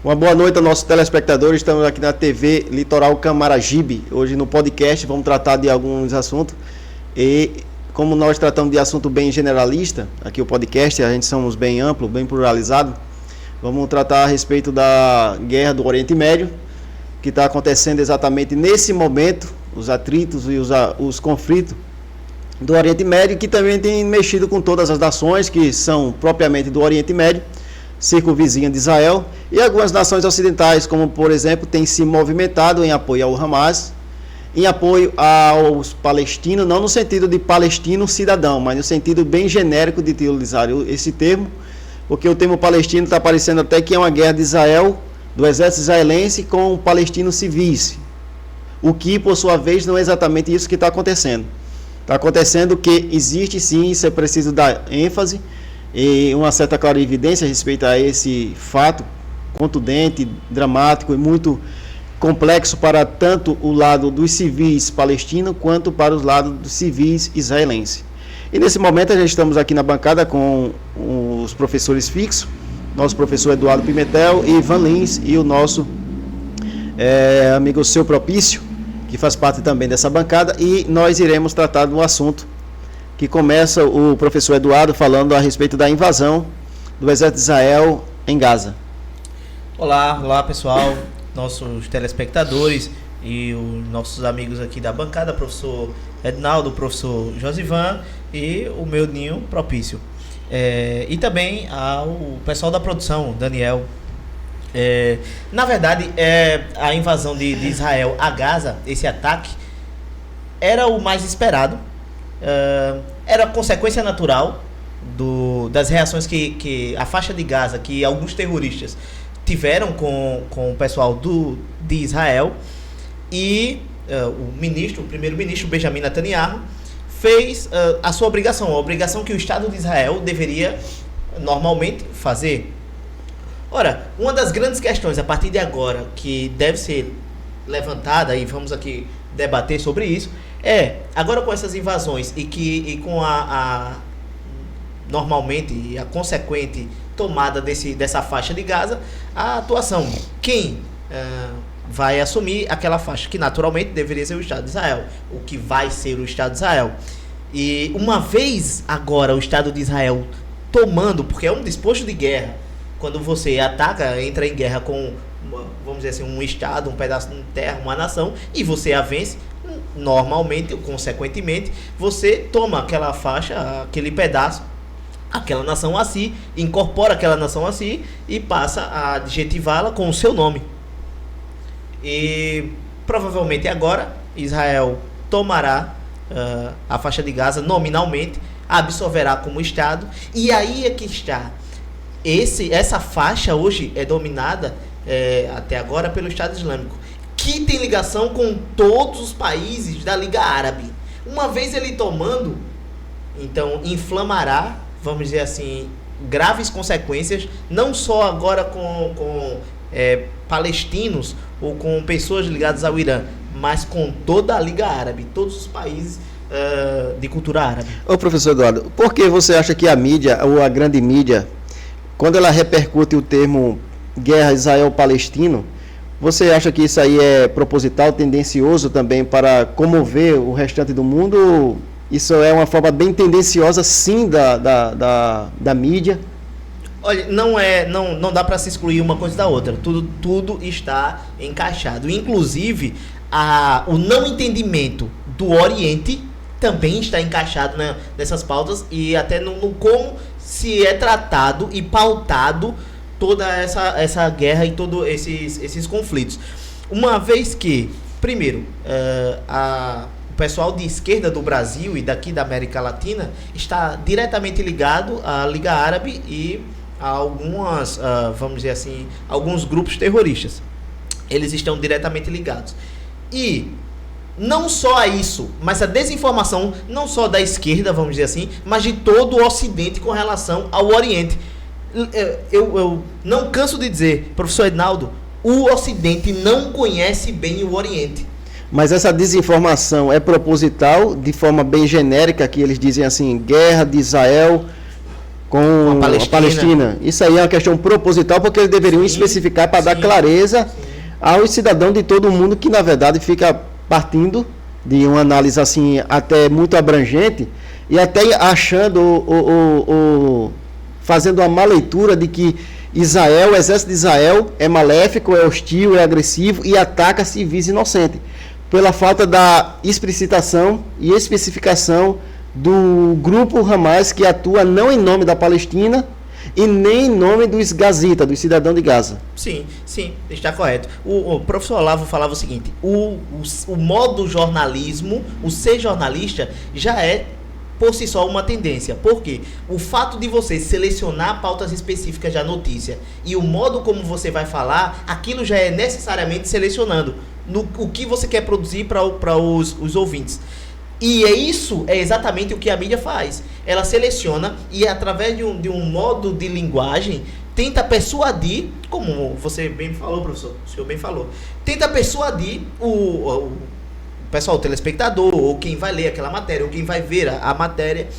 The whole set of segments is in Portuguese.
Uma boa noite aos nossos telespectadores. Estamos aqui na TV Litoral Camaragibe. Hoje no podcast vamos tratar de alguns assuntos. E como nós tratamos de assunto bem generalista, aqui o podcast, a gente somos bem amplo, bem pluralizado. Vamos tratar a respeito da guerra do Oriente Médio, que está acontecendo exatamente nesse momento, os atritos e os conflitos do Oriente Médio, que também tem mexido com todas as nações que são propriamente do Oriente Médio, circunvizinha de Israel, e algumas nações ocidentais, como por exemplo, tem se movimentado em apoio ao Hamas, em apoio aos palestinos, não no sentido de palestino cidadão, mas no sentido bem genérico de utilizar esse termo, porque o termo palestino está parecendo até que é uma guerra de Israel, do exército israelense com palestinos civis, o que por sua vez não é exatamente isso que está acontecendo. Está acontecendo que existe sim, isso é preciso dar ênfase, e uma certa clarividência a respeito a esse fato contundente, dramático e muito complexo para tanto o lado dos civis palestinos quanto para os lados dos civis israelenses. E nesse momento a gente estamos aqui na bancada com os professores fixos, nosso professor Eduardo Pimentel e Ivan Lins, e o nosso amigo Seu Propício, que faz parte também dessa bancada, e nós iremos tratar do assunto que começa o professor Eduardo falando a respeito da invasão do exército de Israel em Gaza. Olá pessoal, nossos telespectadores e os nossos amigos aqui da bancada, professor Ednaldo, professor Josivan e o meu ninho Propício. E também ao pessoal da produção, Daniel. Na verdade, a invasão de Israel a Gaza, esse ataque, era o mais esperado. Era consequência natural das reações que a faixa de Gaza, que alguns terroristas tiveram com o pessoal de Israel, e o primeiro-ministro Benjamin Netanyahu fez a sua obrigação, a obrigação que o Estado de Israel deveria normalmente fazer. Ora, uma das grandes questões a partir de agora que deve ser levantada, e vamos aqui debater sobre isso, agora com essas invasões e com normalmente a consequente tomada dessa faixa de Gaza, a atuação. Quem vai assumir aquela faixa, que naturalmente deveria ser o Estado de Israel, o que vai ser o Estado de Israel. E uma vez agora o Estado de Israel tomando, porque é um despojo de guerra, quando você ataca, entra em guerra com, vamos dizer assim, um Estado, um pedaço de terra, uma nação, e você a vence, normalmente, ou consequentemente, você toma aquela faixa, aquele pedaço, aquela nação a si, incorpora aquela nação a si e passa a adjetivá-la com o seu nome. E provavelmente agora Israel tomará a faixa de Gaza nominalmente, absorverá como Estado, e aí é que está. Essa faixa hoje é dominada até agora pelo Estado Islâmico, que tem ligação com todos os países da Liga Árabe. Uma vez ele tomando, então inflamará, vamos dizer assim, graves consequências, não só agora com palestinos ou com pessoas ligadas ao Irã, mas com toda a Liga Árabe, todos os países de cultura árabe. Ô professor Eduardo, por que você acha que a mídia, ou a grande mídia, quando ela repercute o termo guerra Israel-Palestino, você acha que isso aí é proposital, tendencioso também para comover o restante do mundo? Isso é uma forma bem tendenciosa, sim, da mídia? Olha, não dá para se excluir uma coisa da outra. Tudo está encaixado. Inclusive, o não entendimento do Oriente também está encaixado nessas pautas, e até no como se é tratado e pautado toda essa guerra e todos esses conflitos. Uma vez que, primeiro, o pessoal de esquerda do Brasil e daqui da América Latina está diretamente ligado à Liga Árabe e a vamos dizer assim, alguns grupos terroristas. Eles estão diretamente ligados. E não só a isso, mas a desinformação, não só da esquerda, vamos dizer assim, mas de todo o Ocidente com relação ao Oriente. Eu não canso de dizer, professor Ednaldo, o Ocidente não conhece bem o Oriente. Mas essa desinformação é proposital, de forma bem genérica, que eles dizem assim, guerra de Israel com a Palestina. Isso aí é uma questão proposital, porque eles deveriam especificar para dar clareza aos cidadãos de todo o mundo, que na verdade fica partindo de uma análise assim até muito abrangente e até achando fazendo uma má leitura de que Israel, o exército de Israel é maléfico, é hostil, é agressivo e ataca civis inocentes, pela falta da explicitação e especificação do grupo Hamas, que atua não em nome da Palestina e nem em nome dos gazitas, dos cidadãos de Gaza. Sim, está correto. O professor Olavo falava o seguinte: o modo jornalismo, o ser jornalista, já é por si só uma tendência. Por quê? O fato de você selecionar pautas específicas da notícia e o modo como você vai falar, aquilo já é necessariamente selecionando o que você quer produzir para os ouvintes. E isso é exatamente o que a mídia faz. Ela seleciona e, através de um modo de linguagem, tenta persuadir, como você bem falou, professor, o senhor bem falou, tenta persuadir o pessoal, o telespectador, ou quem vai ler aquela matéria, ou quem vai ver a matéria,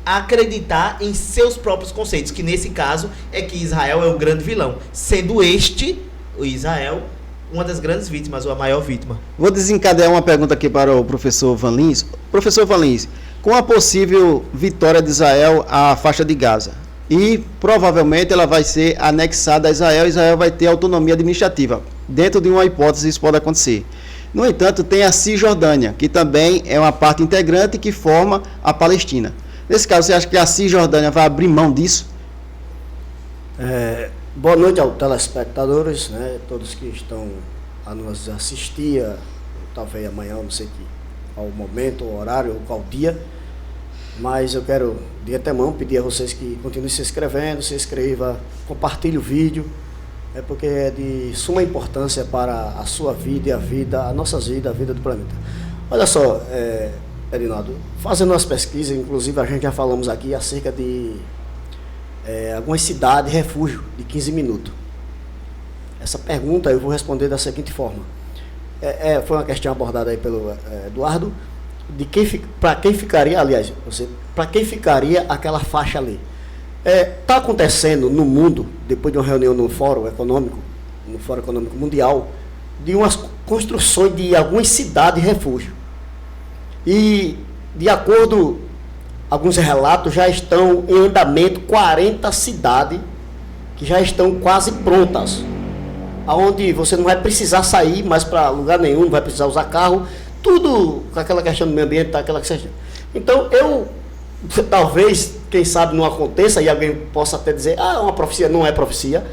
a acreditar em seus próprios conceitos, que nesse caso é que Israel é o grande vilão, sendo o Israel, uma das grandes vítimas, ou a maior vítima. Vou desencadear uma pergunta aqui para o professor Van Lins. Professor Van Lins, com a possível vitória de Israel à faixa de Gaza, e provavelmente ela vai ser anexada a Israel, Israel vai ter autonomia administrativa. Dentro de uma hipótese isso pode acontecer. No entanto, tem a Cisjordânia, que também é uma parte integrante que forma a Palestina. Nesse caso, você acha que a Cisjordânia vai abrir mão disso? Boa noite aos telespectadores, né, todos que estão a nos assistir, talvez amanhã, não sei qual momento, o horário, ou qual dia, mas eu quero de antemão pedir a vocês que continuem se inscrevendo, se inscreva, compartilhe o vídeo, porque é de suma importância para a sua vida e a nossas vidas, a vida do planeta. Olha só, Edinaldo, fazendo umas pesquisas, inclusive a gente já falamos aqui acerca de algumas cidades refúgio de 15 minutos. Essa pergunta eu vou responder da seguinte forma. Foi uma questão abordada aí pelo Eduardo, para quem ficaria, aliás, para quem ficaria aquela faixa ali. Está acontecendo no mundo, depois de uma reunião no Fórum Econômico Mundial, de umas construções de algumas cidades refúgio. E, de acordo alguns relatos, já estão em andamento 40 cidades que já estão quase prontas, onde você não vai precisar sair mais para lugar nenhum, não vai precisar usar carro, tudo com aquela questão do meio ambiente, aquela questão. Então, talvez, quem sabe não aconteça, e alguém possa até dizer, uma profecia, não é profecia,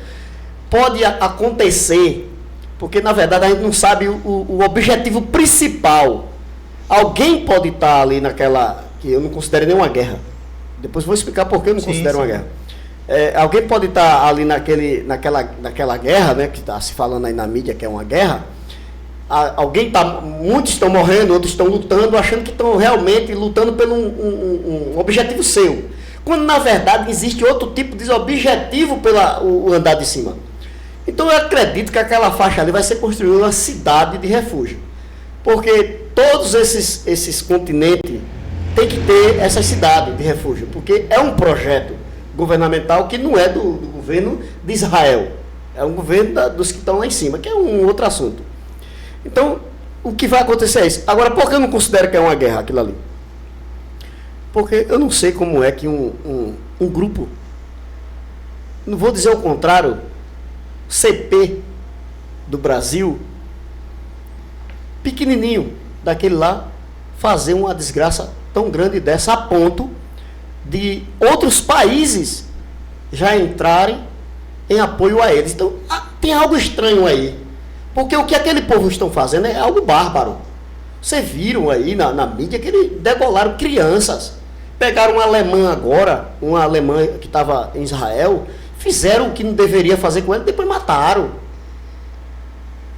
pode acontecer, porque na verdade a gente não sabe o objetivo principal. Alguém pode estar ali naquela, que eu não considero nenhuma guerra, depois vou explicar por que eu não considero uma guerra. Alguém pode estar ali naquela guerra, né, que está se falando aí na mídia que é uma guerra. Muitos estão morrendo, outros estão lutando, achando que estão realmente lutando por um objetivo seu, quando na verdade existe outro tipo de objetivo pelo andar de cima. Então eu acredito que aquela faixa ali vai ser construída uma cidade de refúgio, porque todos esses continentes têm que ter essa cidade de refúgio, porque é um projeto governamental que não é do governo de Israel, é um governo dos que estão lá em cima, que é um outro assunto. Então, o que vai acontecer é isso. Agora, por que eu não considero que é uma guerra aquilo ali? Porque eu não sei como é que um grupo, não vou dizer o contrário, CP do Brasil, pequenininho, daquele lá, fazer uma desgraça tão grande dessa, a ponto de outros países já entrarem em apoio a eles. Então, tem algo estranho aí. Porque o que aquele povo estão fazendo é algo bárbaro. Vocês viram aí na mídia que eles degolaram crianças. Pegaram uma alemã agora, uma alemã que estava em Israel, fizeram o que não deveria fazer com ela, depois mataram.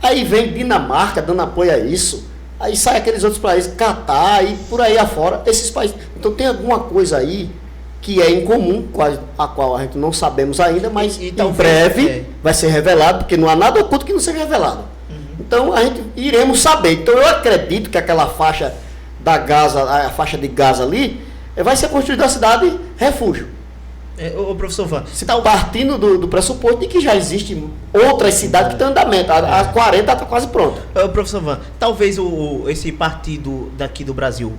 Aí vem Dinamarca dando apoio a isso. Aí sai aqueles outros países, Catar e por aí afora, esses países. Então tem alguma coisa aí que é incomum, a qual a gente não sabemos ainda, mas em breve vai ser revelado, porque não há nada oculto que não seja revelado. Então a gente iremos saber. Então eu acredito que aquela faixa da Gaza, a faixa de Gaza ali, vai ser construída a cidade refúgio. Ô, professor Van, Partindo do pressuposto de que já existe outras cidades que estão em andamento. A 40 está quase pronta. ô, professor Van, talvez esse partido daqui do Brasil,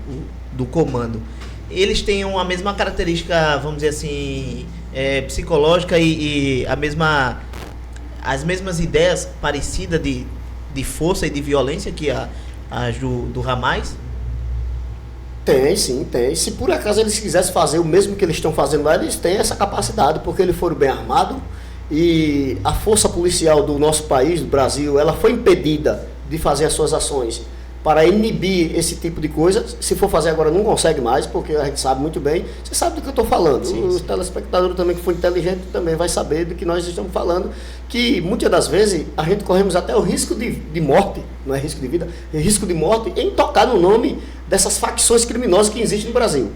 do comando, eles tenham a mesma característica, vamos dizer assim, psicológica e as mesmas ideias parecidas de força e de violência que as do Hamas? Tem, sim, tem. Se por acaso eles quisessem fazer o mesmo que eles estão fazendo lá, eles têm essa capacidade, porque eles foram bem armados e a força policial do nosso país, do Brasil, ela foi impedida de fazer as suas ações para inibir esse tipo de coisa. Se for fazer agora, não consegue mais, porque a gente sabe muito bem. Você sabe do que eu estou falando. Sim, o telespectador também, que for inteligente, também vai saber do que nós estamos falando, que muitas das vezes a gente corremos até o risco de morte, não é risco de vida, é risco de morte em tocar no nome dessas facções criminosas que existem no Brasil.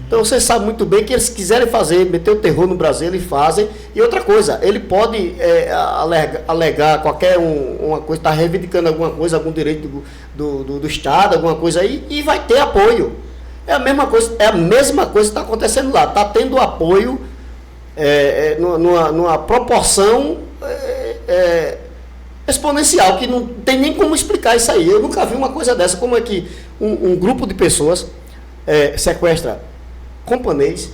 Então você sabe muito bem que eles quiserem fazer, meter o terror no Brasil, eles fazem. E outra coisa, ele pode alegar qualquer uma coisa, está reivindicando alguma coisa, algum direito do Estado, alguma coisa aí, e vai ter apoio. É a mesma coisa que está acontecendo lá. Está tendo apoio numa proporção exponencial, que não tem nem como explicar isso aí. Eu nunca vi uma coisa dessa. Como é que um grupo de pessoas sequestra camponês,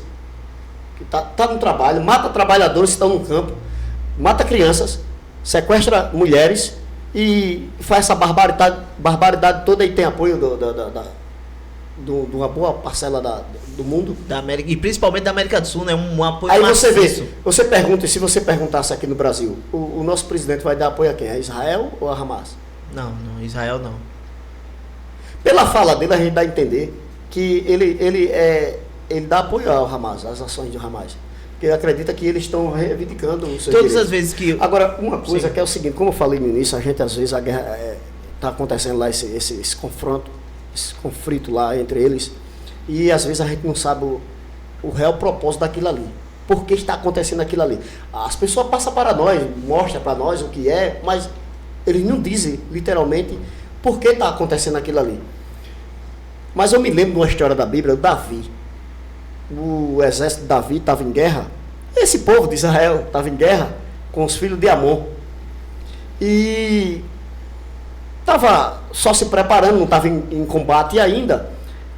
que tá no trabalho, mata trabalhadores que estão no campo, mata crianças, sequestra mulheres e faz essa barbaridade toda, e tem apoio de uma boa parcela do mundo. Da América, e principalmente da América do Sul, né? Um apoio Aí maciço. você pergunta, e se você perguntasse aqui no Brasil, o nosso presidente vai dar apoio a quem? A Israel ou a Hamas? Não, Israel não. Pela fala dele, a gente dá a entender que ele dá apoio ao Hamas, às ações do Hamas. Porque ele acredita que eles estão reivindicando os seus Todas direitos. as vezes que... Agora, uma coisa Sim. que é o seguinte, como eu falei no início, a gente às vezes, a guerra está acontecendo lá, esse confronto, esse conflito lá entre eles, e às vezes a gente não sabe o real propósito daquilo ali. Por que está acontecendo aquilo ali? As pessoas passam para nós, mostram para nós o que é, mas eles não dizem literalmente por que está acontecendo aquilo ali. Mas eu me lembro de uma história da Bíblia, o Davi. O exército de Davi estava em guerra. Esse povo de Israel estava em guerra com os filhos de Amon. E estava só se preparando, não estava em combate ainda.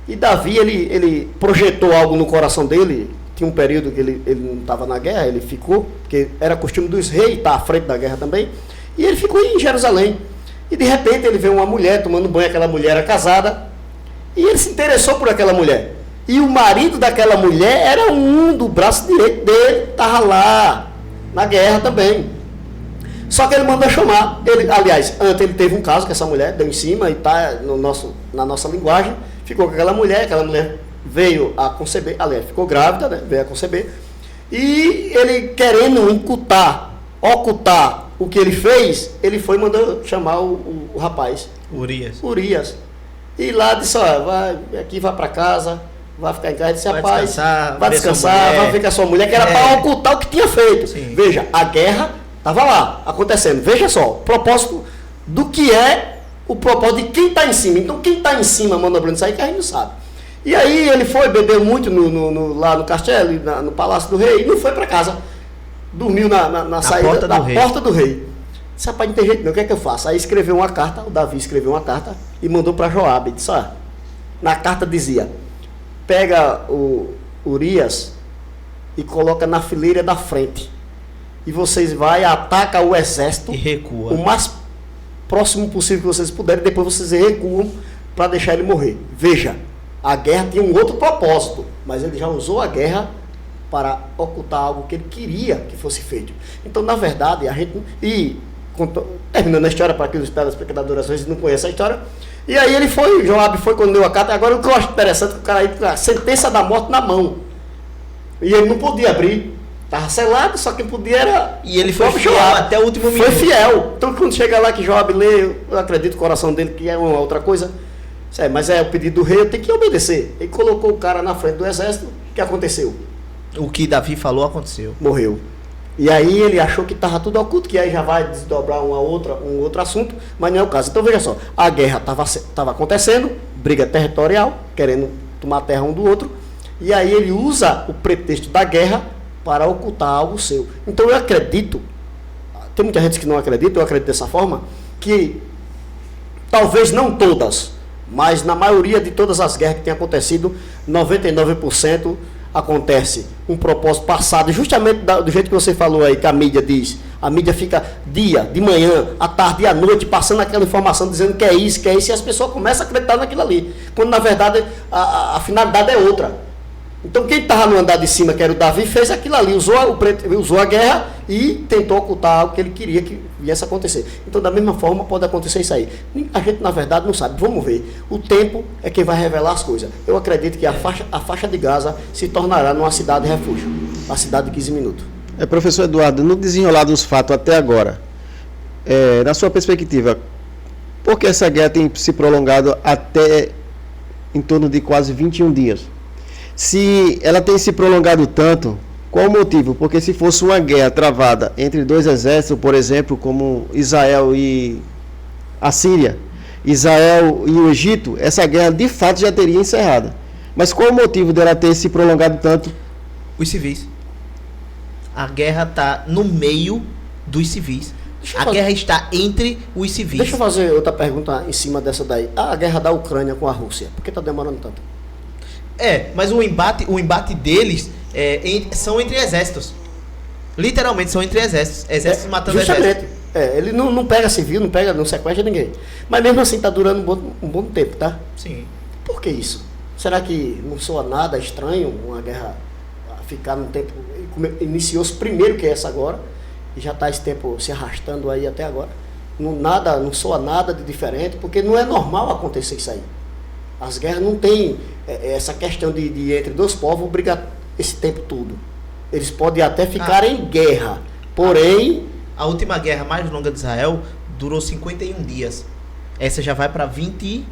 E Davi, ele projetou algo no coração dele. Tinha um período que ele não estava na guerra, ele ficou, porque era costume dos reis estar à frente da guerra também. E ele ficou em Jerusalém. E de repente ele vê uma mulher tomando banho, aquela mulher era casada. E ele se interessou por aquela mulher. E o marido daquela mulher era um do braço direito dele, estava lá, na guerra também. Só que ele mandou chamar. Aliás, antes ele teve um caso com essa mulher, deu em cima, e está na nossa linguagem, ficou com aquela mulher veio a conceber, aliás, ficou grávida, né, veio a conceber. E ele querendo ocultar o que ele fez, ele foi e mandou chamar o rapaz. Urias. E lá disse, vai para casa, vai ficar em casa, disse, rapaz, vai descansar, vai ver com a sua mulher, que era para ocultar o que tinha feito. Sim. Veja, a guerra estava lá, acontecendo. Veja só, o propósito do que é o propósito de quem está em cima. Então, quem está em cima manobrando isso aí, que a gente não sabe. E aí ele foi, bebeu muito lá no castelo, no Palácio do Rei, e não foi para casa. Dormiu na saída da porta do rei. Disse, rapaz, não tem jeito não, o que é que eu faço? Aí escreveu uma carta, o Davi escreveu uma carta e mandou para Joabe. Disse, na carta dizia, pega o Urias e coloca na fileira da frente. E vocês vai, ataca o exército e recua. O mais próximo possível que vocês puderem, depois vocês recuam para deixar ele morrer. Veja, a guerra tinha um outro propósito, mas ele já usou a guerra para ocultar algo que ele queria que fosse feito. Então, na verdade, terminando a história para aqueles telespectadores às vezes não conhecem a história, e aí Joabe foi quando deu a carta. Agora o que eu acho interessante é que o cara aí com a sentença da morte na mão, e ele não podia abrir, estava selado, só quem podia era... E ele foi fiel até o último minuto. Foi fiel. Então quando chega lá que Joabe lê, eu acredito no coração dele que é uma outra coisa, mas é o pedido do rei, eu tenho que obedecer. Ele colocou o cara na frente do exército. O que aconteceu? O que Davi falou aconteceu. Morreu. E aí ele achou que estava tudo oculto, que aí já vai desdobrar um outro assunto, mas não é o caso. Então veja só, a guerra estava acontecendo, briga territorial, querendo tomar a terra um do outro, e aí ele usa o pretexto da guerra para ocultar algo seu. Então eu acredito, tem muita gente que não acredita, eu acredito dessa forma, que talvez não todas, mas na maioria de todas as guerras que têm acontecido, 99% acontece um propósito passado, justamente do jeito que você falou aí, que a mídia diz. A mídia fica dia, de manhã, à tarde e à noite, passando aquela informação, dizendo que é isso, e as pessoas começam a acreditar naquilo ali. Quando, na verdade, a finalidade é outra. Então, quem estava no andar de cima, que era o Davi, fez aquilo ali, usou a guerra e tentou ocultar algo que ele queria que viesse a acontecer. Então, da mesma forma, pode acontecer isso aí. A gente, na verdade, não sabe. Vamos ver. O tempo é quem vai revelar as coisas. Eu acredito que a faixa de Gaza se tornará numa cidade refúgio. A cidade de 15 minutos. Professor Eduardo, no desenrolar dos fatos até agora, na sua perspectiva, por que essa guerra tem se prolongado até em torno de quase 21 dias? Se ela tem se prolongado tanto, qual o motivo? Porque se fosse uma guerra travada entre dois exércitos, por exemplo, como Israel e a Síria, Israel e o Egito, essa guerra de fato já teria encerrado. Mas qual o motivo dela ter se prolongado tanto? Os civis. A guerra está no meio dos civis. Guerra está entre os civis. Deixa eu fazer outra pergunta em cima dessa daí. A guerra da Ucrânia com a Rússia, por que está demorando tanto? Mas o embate deles são entre exércitos. Literalmente são entre exércitos. Exércitos matando exércitos. Ele não pega civil, não sequestra ninguém. Mas mesmo assim está durando um bom tempo, tá? Sim. Por que isso? Será que não soa nada estranho uma guerra ficar num tempo... Iniciou-se primeiro que essa agora, e já está esse tempo se arrastando aí até agora. Não soa nada de diferente, porque não é normal acontecer isso aí. As guerras não têm essa questão de entre dois povos brigar esse tempo todo. Eles podem até ficar em guerra, porém... A última guerra mais longa de Israel durou 51 dias. Essa já vai para 21.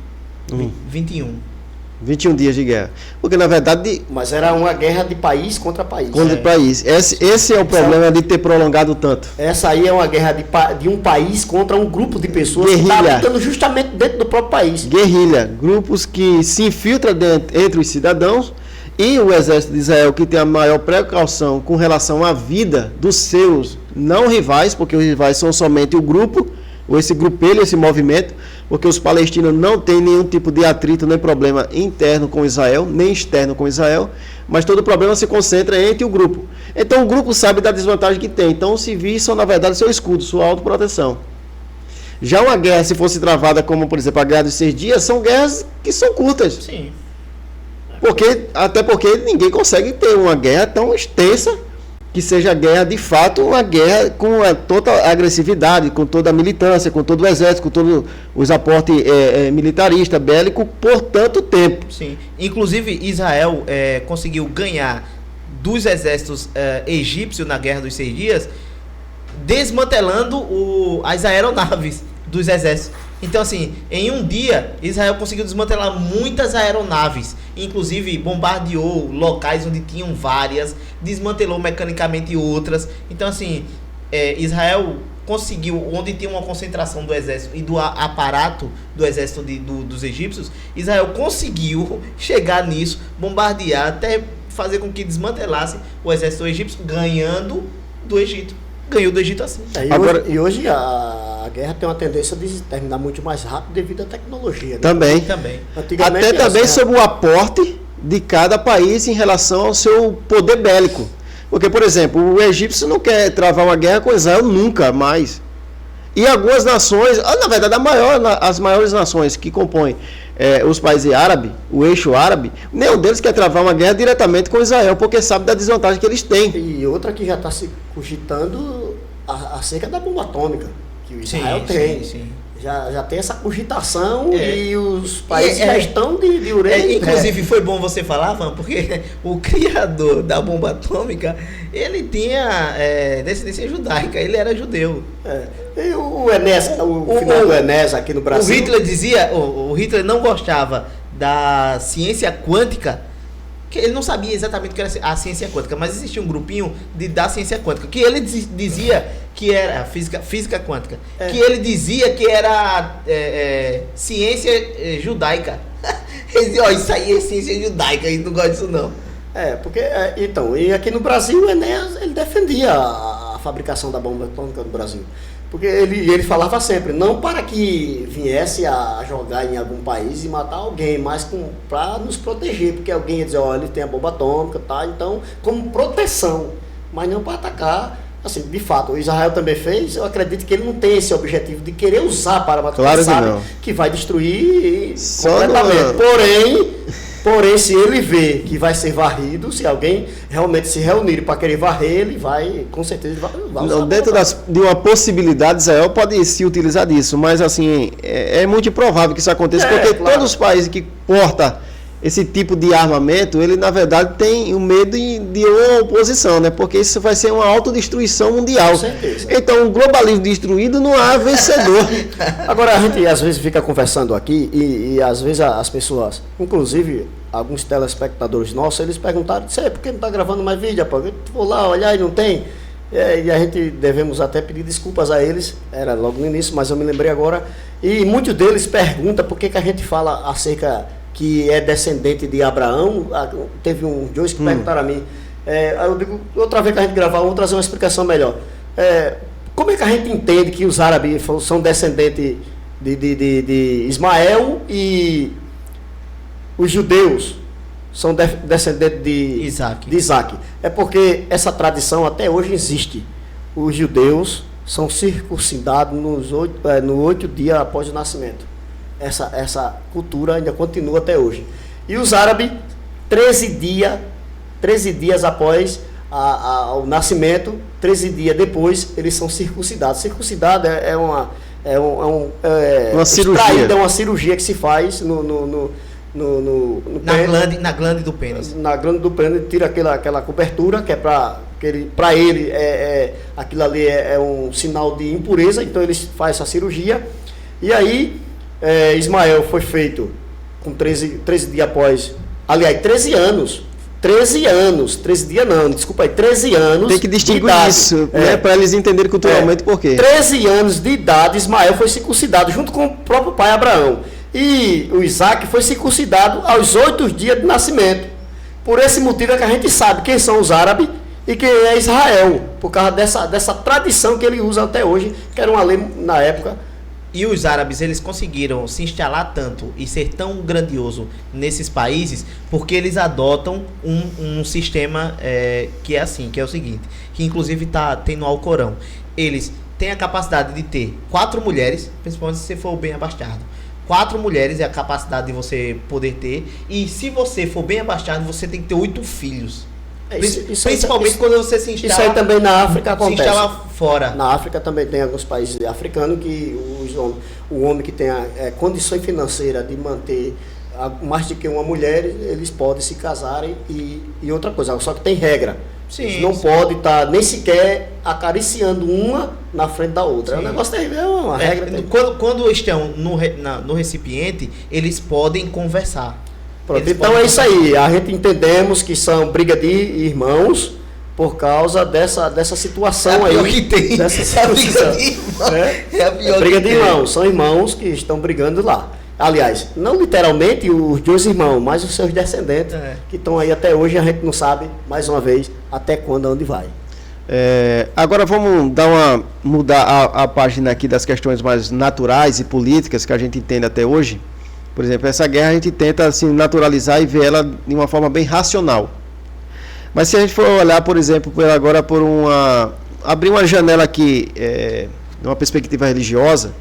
21 dias de guerra. Porque, na verdade... Mas era uma guerra de país contra país. Contra país. Esse é o problema de ter prolongado tanto. Essa aí é uma guerra de um país contra um grupo de pessoas guerrilha, que está lutando justamente dentro do próprio país. Guerrilha. Grupos que se infiltram entre os cidadãos e o exército de Israel, que tem a maior precaução com relação à vida dos seus não rivais, porque os rivais são somente o grupo, ou esse grupelho, esse movimento, porque os palestinos não têm nenhum tipo de atrito, nem problema interno com Israel, nem externo com Israel, mas todo o problema se concentra entre o grupo. Então o grupo sabe da desvantagem que tem. Então os civis são, na verdade, seu escudo, sua autoproteção. Já uma guerra, se fosse travada como, por exemplo, a Guerra dos 6 Dias, são guerras que são curtas. Sim. Até porque ninguém consegue ter uma guerra tão extensa que seja guerra de fato, uma guerra com toda a agressividade, com toda a militância, com todo o exército, com todos os aportes militaristas, bélicos, por tanto tempo. Sim. Inclusive, Israel conseguiu ganhar dos exércitos egípcios na Guerra dos 6 Dias, desmantelando as aeronaves dos exércitos. Então, assim, em um dia, Israel conseguiu desmantelar muitas aeronaves, inclusive bombardeou locais onde tinham várias, desmantelou mecanicamente outras. Então, assim, Israel conseguiu, onde tinha uma concentração do exército e do aparato do exército dos egípcios, Israel conseguiu chegar nisso, bombardear, até fazer com que desmantelasse o exército egípcio, ganhando do Egito. Ganhou do Egito assim. E hoje a guerra tem uma tendência de terminar muito mais rápido devido à tecnologia. Né? Também. Até também sobre o aporte de cada país em relação ao seu poder bélico. Porque, por exemplo, o egípcio não quer travar uma guerra com Israel nunca mais. E algumas nações, na verdade, as maiores nações que compõem os países árabes, o eixo árabe, nenhum deles quer travar uma guerra diretamente com Israel, porque sabe da desvantagem que eles têm. E outra que já está se cogitando acerca da bomba atômica, que o Israel tem. Sim. Já tem essa cogitação e os países já estão de orelha. Inclusive, foi bom você falar, Van, porque o criador da bomba atômica, ele tinha descendência judaica, ele era judeu. E o Enes, o final do Enes aqui no Brasil... O Hitler não gostava da ciência quântica, que ele não sabia exatamente o que era a ciência quântica, mas existia um grupinho da ciência quântica, que ele dizia que era física quântica, que ele dizia que era ciência judaica. Ele dizia, isso aí é ciência judaica, a gente não gosta disso não. Porque, então, e aqui no Brasil, o Enéas, ele defendia a fabricação da bomba atômica no Brasil. Porque ele falava sempre, não para que viesse a jogar em algum país e matar alguém, mas para nos proteger, porque alguém ia dizer, ele tem a bomba atômica, tá? Então, como proteção, mas não para atacar. Assim, de fato, o Israel também fez, eu acredito que ele não tem esse objetivo de querer usar para matar, claro, sabe que vai destruir completamente. Porém, se ele vê que vai ser varrido, se alguém realmente se reunir para querer varrer, ele vai, com certeza, vai usar. Dentro de uma possibilidade, Israel pode se utilizar disso, mas assim, é muito improvável que isso aconteça, porque claro, todos os países que portam esse tipo de armamento, ele na verdade tem o medo de uma oposição, né? Porque isso vai ser uma autodestruição mundial. Com certeza. Então, o globalismo destruído não há vencedor. Agora, a gente às vezes fica conversando aqui e às vezes as pessoas, inclusive alguns telespectadores nossos, eles perguntaram, por que não está gravando mais vídeo, rapaz? Eu vou lá olhar e não tem. E a gente devemos até pedir desculpas a eles, era logo no início, mas eu me lembrei agora. E muitos deles perguntam por que a gente fala acerca que é descendente de Abraão. Teve dois que perguntaram a mim. Eu digo, outra vez que a gente gravar, vamos trazer uma explicação melhor. Como é que a gente entende que os árabes são descendentes de Ismael e os judeus são descendentes de Isaac? É porque essa tradição até hoje existe. Os judeus são circuncidados no 8 dias após o nascimento. Essa cultura ainda continua até hoje. E os árabes, 13 dias após o nascimento, 13 dias depois, eles são circuncidados. Circuncidado é uma cirurgia. É uma cirurgia que se faz na glande do pênis. Na glande do pênis, tira aquela cobertura, que é para ele, aquilo ali é um sinal de impureza, então eles fazem essa cirurgia. E aí, Ismael foi feito com 13 dias após, aliás, 13 anos, 13 dias não, desculpa aí, 13 anos. Tem que distinguir isso, né, para eles entenderem culturalmente por quê. 13 anos de idade, Ismael foi circuncidado junto com o próprio pai Abraão. E o Isaac foi circuncidado aos 8 dias de nascimento. Por esse motivo é que a gente sabe quem são os árabes e quem é Israel, por causa dessa tradição que ele usa até hoje, que era uma lei na época. E os árabes, eles conseguiram se instalar tanto e ser tão grandioso nesses países porque eles adotam um sistema que é assim, que é o seguinte, que inclusive tem no Alcorão. Eles têm a capacidade de ter 4 mulheres, principalmente se você for bem abastado. 4 mulheres é a capacidade de você poder ter, e se você for bem abastado, você tem que ter 8 filhos. Principalmente quando você se instala. Isso aí também na África acontece. Se instala fora. Na África também tem alguns países africanos que o homem que tem condições financeiras de manter mais do que uma mulher, eles podem se casarem e outra coisa, só que tem regra. Sim, não pode estar nem sequer acariciando uma na frente da outra. Sim. É um negócio terrível, é uma regra. Quando estão no recipiente, eles podem conversar. Pronto, então é isso aí, a gente entendemos que são briga de irmãos por causa dessa situação aí. É a pior que tem, dessa briga de irmãos. É a pior briga de irmãos, são irmãos que estão brigando lá. Aliás, não literalmente os 2 irmãos, mas os seus descendentes que estão aí até hoje, a gente não sabe, mais uma vez, até quando, onde vai. Agora vamos mudar a página aqui das questões mais naturais e políticas que a gente entende até hoje. Por exemplo, essa guerra a gente tenta assim, naturalizar e ver ela de uma forma bem racional. Mas se a gente for olhar, por exemplo, abrir uma janela aqui, de uma perspectiva religiosa,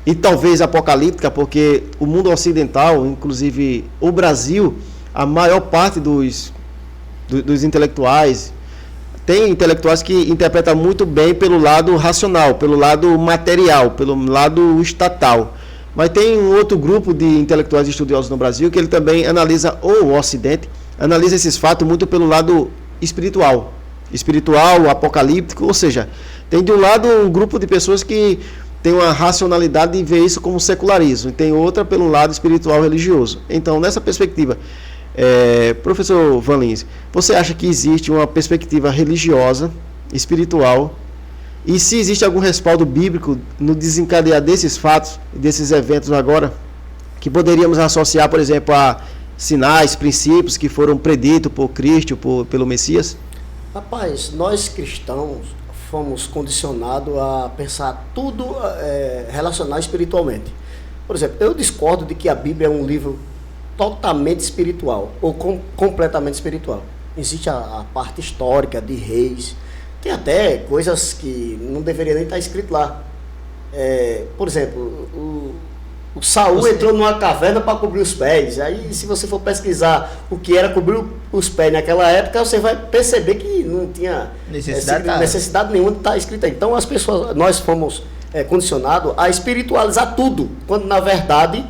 e talvez apocalíptica, porque o mundo ocidental, inclusive o Brasil, a maior parte dos intelectuais, tem intelectuais que interpretam muito bem pelo lado racional, pelo lado material, pelo lado estatal. Mas tem um outro grupo de intelectuais estudiosos no Brasil que ele também analisa, o Ocidente, analisa esses fatos muito pelo lado espiritual, apocalíptico, ou seja, tem de um lado um grupo de pessoas que tem uma racionalidade de ver isso como secularismo, e tem outra pelo lado espiritual religioso. Então, nessa perspectiva, professor Van Lins, você acha que existe uma perspectiva religiosa, espiritual, e se existe algum respaldo bíblico no desencadear desses fatos, desses eventos agora, que poderíamos associar, por exemplo, a sinais, princípios que foram preditos por Cristo, pelo Messias? Rapaz, nós cristãos fomos condicionados a pensar tudo relacionado espiritualmente. Por exemplo, eu discordo de que a Bíblia é um livro totalmente espiritual ou completamente espiritual. Existe a parte histórica de reis, tem até coisas que não deveria nem estar escrito lá. Por exemplo, o Saul entrou numa caverna para cobrir os pés. Aí, se você for pesquisar o que era cobrir os pés naquela época, você vai perceber que não tinha necessidade nenhuma de estar escrito aí. Então, nós fomos condicionados a espiritualizar tudo, quando na verdade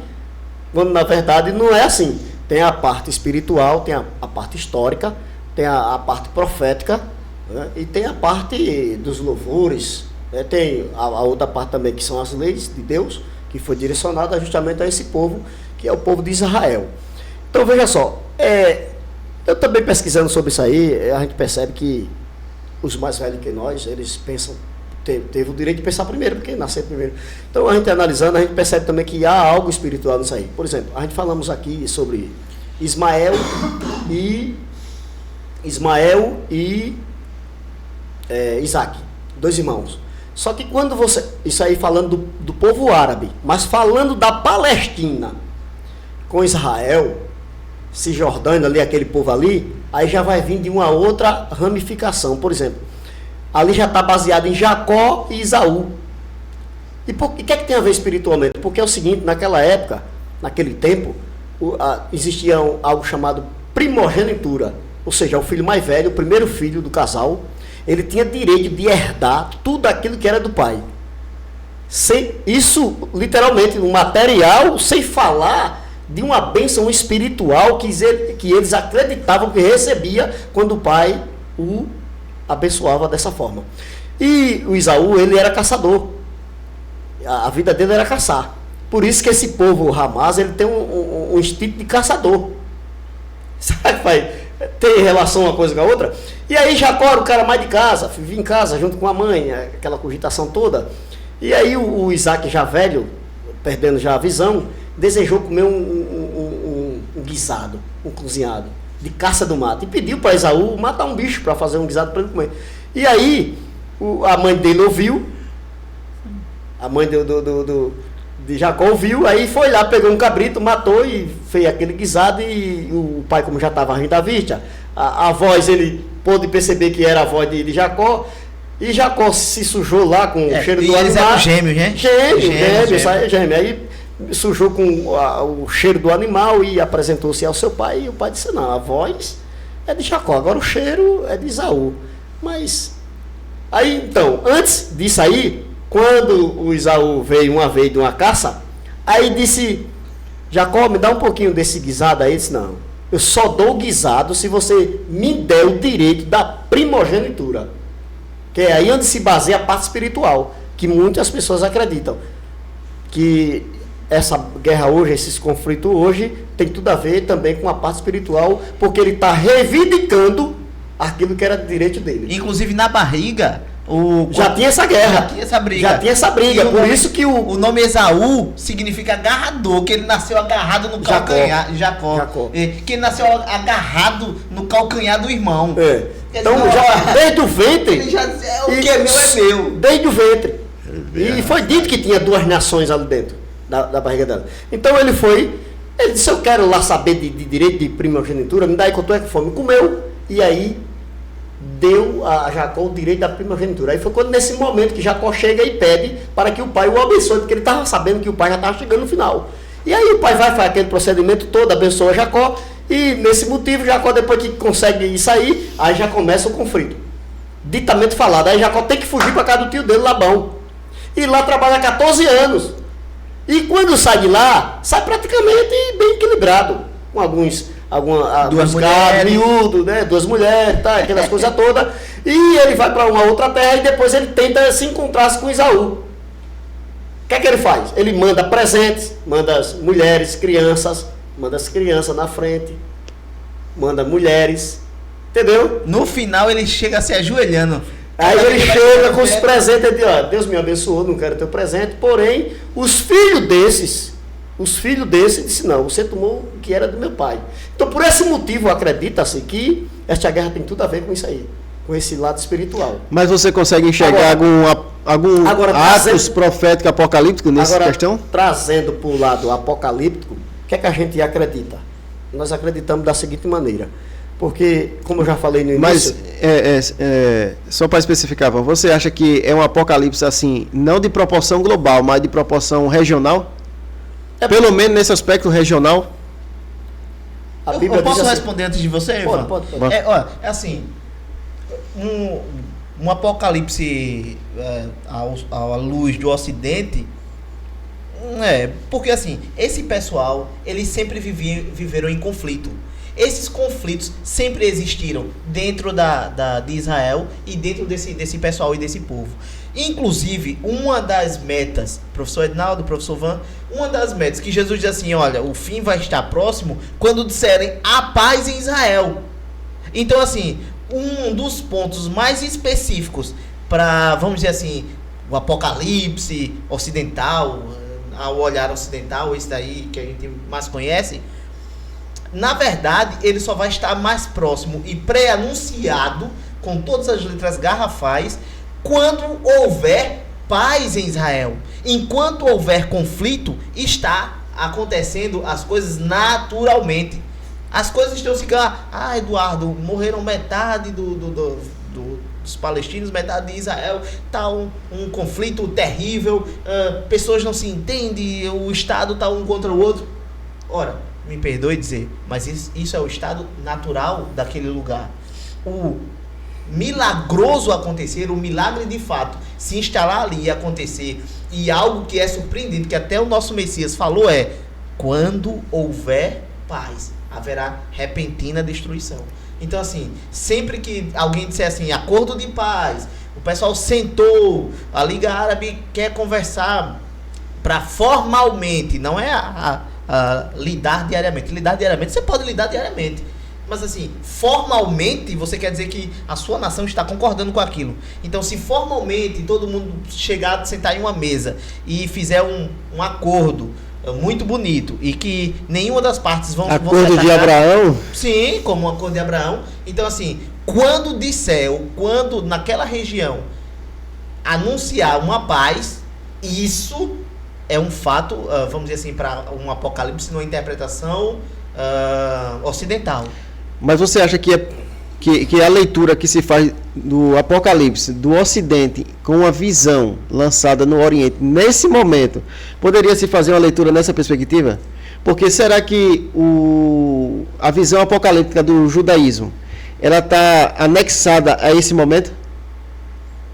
não é assim. Tem a parte espiritual, tem a parte histórica, tem a parte profética, né? E tem a parte dos louvores, né? Tem a outra parte também, que são as leis de Deus, que foi direcionada justamente a esse povo, que é o povo de Israel. Então, veja só, eu também pesquisando sobre isso aí, a gente percebe que os mais velhos que nós, eles pensam, teve o direito de pensar primeiro, porque nasceu primeiro. Então, a gente analisando, a gente percebe também que há algo espiritual nisso aí. Por exemplo, a gente falamos aqui sobre Ismael e Isaac, dois irmãos. Só que quando isso aí falando do povo árabe, mas falando da Palestina com Israel, Cisjordânia ali, aquele povo ali, aí já vai vir de uma outra ramificação. Por exemplo, ali já está baseado em Jacó e Esaú. E o que é que tem a ver espiritualmente? Porque é o seguinte, naquela época, naquele tempo, existia algo chamado primogenitura, ou seja, o filho mais velho, o primeiro filho do casal, ele tinha direito de herdar tudo aquilo que era do pai. Isso, literalmente, no material, sem falar de uma bênção espiritual que eles acreditavam que recebia quando o pai o abençoava dessa forma. E o Esaú, ele era caçador. A vida dele era caçar. Por isso que esse povo Hamas, ele tem um instinto de caçador. Sabe, pai? Tem relação uma coisa com a outra. E aí Jacó era o cara mais de casa, vivia em casa junto com a mãe, aquela cogitação toda. E aí o Isaac, já velho, perdendo já a visão, desejou comer um guisado, um cozinhado, de caça do mato. E pediu para Esaú matar um bicho para fazer um guisado para ele comer. E aí a mãe dele ouviu, a mãe de Jacó ouviu, aí foi lá, pegou um cabrito, matou e fez aquele guisado. E o pai, como já estava rindo da vista, a voz, ele pôde perceber que era a voz de Jacó. E Jacó se sujou lá com o cheiro do animal. Eles eram gêmeos, né? Gêmeo. Aí sujou com o cheiro do animal e apresentou-se ao seu pai. E o pai disse: não, a voz é de Jacó, agora o cheiro é de Esaú. Mas aí, então, antes disso aí, quando o Esaú veio uma vez de uma caça, aí disse: Jacó, me dá um pouquinho desse guisado aí. Ele disse: não, eu só dou o guisado se você me der o direito da primogenitura. Que é aí onde se baseia a parte espiritual, que muitas pessoas acreditam. Que essa guerra hoje, esses conflitos hoje, tem tudo a ver também com a parte espiritual, porque ele está reivindicando aquilo que era direito dele. Inclusive na barriga... Já tinha essa guerra. Já tinha essa briga. Por isso que o nome Esaú significa agarrador, que ele nasceu agarrado no calcanhar. Jacó. Que ele nasceu agarrado no calcanhar do irmão. Então, desde o ventre. Ele já o que é meu é meu. Desde o ventre. E foi dito que tinha duas nações ali dentro da barriga dela. Então ele disse: eu quero lá saber de direito de primogenitura, me dá aí que eu tô com fome. Comeu. E aí deu a Jacó o direito da primogenitura. Aí foi quando, nesse momento, que Jacó chega e pede para que o pai o abençoe, porque ele estava sabendo que o pai já estava chegando no final. E aí o pai vai fazer aquele procedimento todo, abençoa Jacó, e nesse motivo, Jacó, depois que consegue sair, aí já começa o conflito. Ditamente falado, aí Jacó tem que fugir para casa do tio dele, Labão. E lá trabalha 14 anos. E quando sai de lá, sai praticamente bem equilibrado, com duas mulheres, miúdo, né? Duas mulheres, tá? Aquelas coisas todas. E ele vai para uma outra terra e depois ele tenta se encontrar com Esaú. O que é que ele faz? Ele manda presentes, manda as mulheres, crianças, manda as crianças na frente, manda mulheres, entendeu? No final ele chega se ajoelhando. Aí ele chega com os presentes e diz: ó, Deus me abençoou, não quero teu presente, porém, os filhos desses os filhos desse disseram, não, você tomou o que era do meu pai. Então, por esse motivo, acredita-se que esta guerra tem tudo a ver com isso aí, com esse lado espiritual. Mas você consegue enxergar algum atos proféticos apocalípticos nessa questão? Trazendo para o lado apocalíptico, o que é que a gente acredita? Nós acreditamos da seguinte maneira, porque, como eu já falei no início... Mas, só para especificar, você acha que é um apocalipse assim, não de proporção global, mas de proporção regional? Pelo menos nesse aspecto regional? Eu posso responder antes de você, Ivan? Pode. É assim, um apocalipse à luz do Ocidente, porque assim, esse pessoal, eles sempre viveram em conflito. Esses conflitos sempre existiram dentro de Israel e dentro desse pessoal e desse povo. Inclusive, uma das metas, professor Ednaldo, professor Van, uma das metas que Jesus diz assim, olha, o fim vai estar próximo quando disserem a paz em Israel. Então, assim, um dos pontos mais específicos para, vamos dizer assim, o apocalipse ocidental, ao olhar ocidental, esse daí que a gente mais conhece, na verdade, ele só vai estar mais próximo e pré-anunciado, com todas as letras garrafais, quando houver paz em Israel. Enquanto houver conflito, está acontecendo as coisas naturalmente. As coisas estão ficando... Eduardo, morreram metade dos palestinos, metade de Israel. Está um conflito terrível. Pessoas não se entendem. O Estado está um contra o outro. Ora, me perdoe dizer, mas isso é o estado natural daquele lugar. O milagroso acontecer, o milagre de fato se instalar ali e acontecer, e algo que é surpreendente, que até o nosso Messias falou, quando houver paz, haverá repentina destruição. Então, assim, sempre que alguém disser assim, acordo de paz, o pessoal sentou, a Liga Árabe quer conversar para formalmente, não é lidar diariamente. Lidar diariamente, você pode lidar diariamente. Mas assim, formalmente, você quer dizer que a sua nação está concordando com aquilo. Então, se formalmente todo mundo chegar, sentar em uma mesa e fizer um acordo muito bonito e que nenhuma das partes vão acordo de Abraão? Sim, como um acordo de Abraão. Então, assim, quando disser, ou quando naquela região anunciar uma paz, isso é um fato, vamos dizer assim, para um apocalipse numa interpretação ocidental. Mas você acha que a leitura que se faz do apocalipse do Ocidente com a visão lançada no Oriente, nesse momento, poderia se fazer uma leitura nessa perspectiva? Porque será que a visão apocalíptica do judaísmo, ela está anexada a esse momento?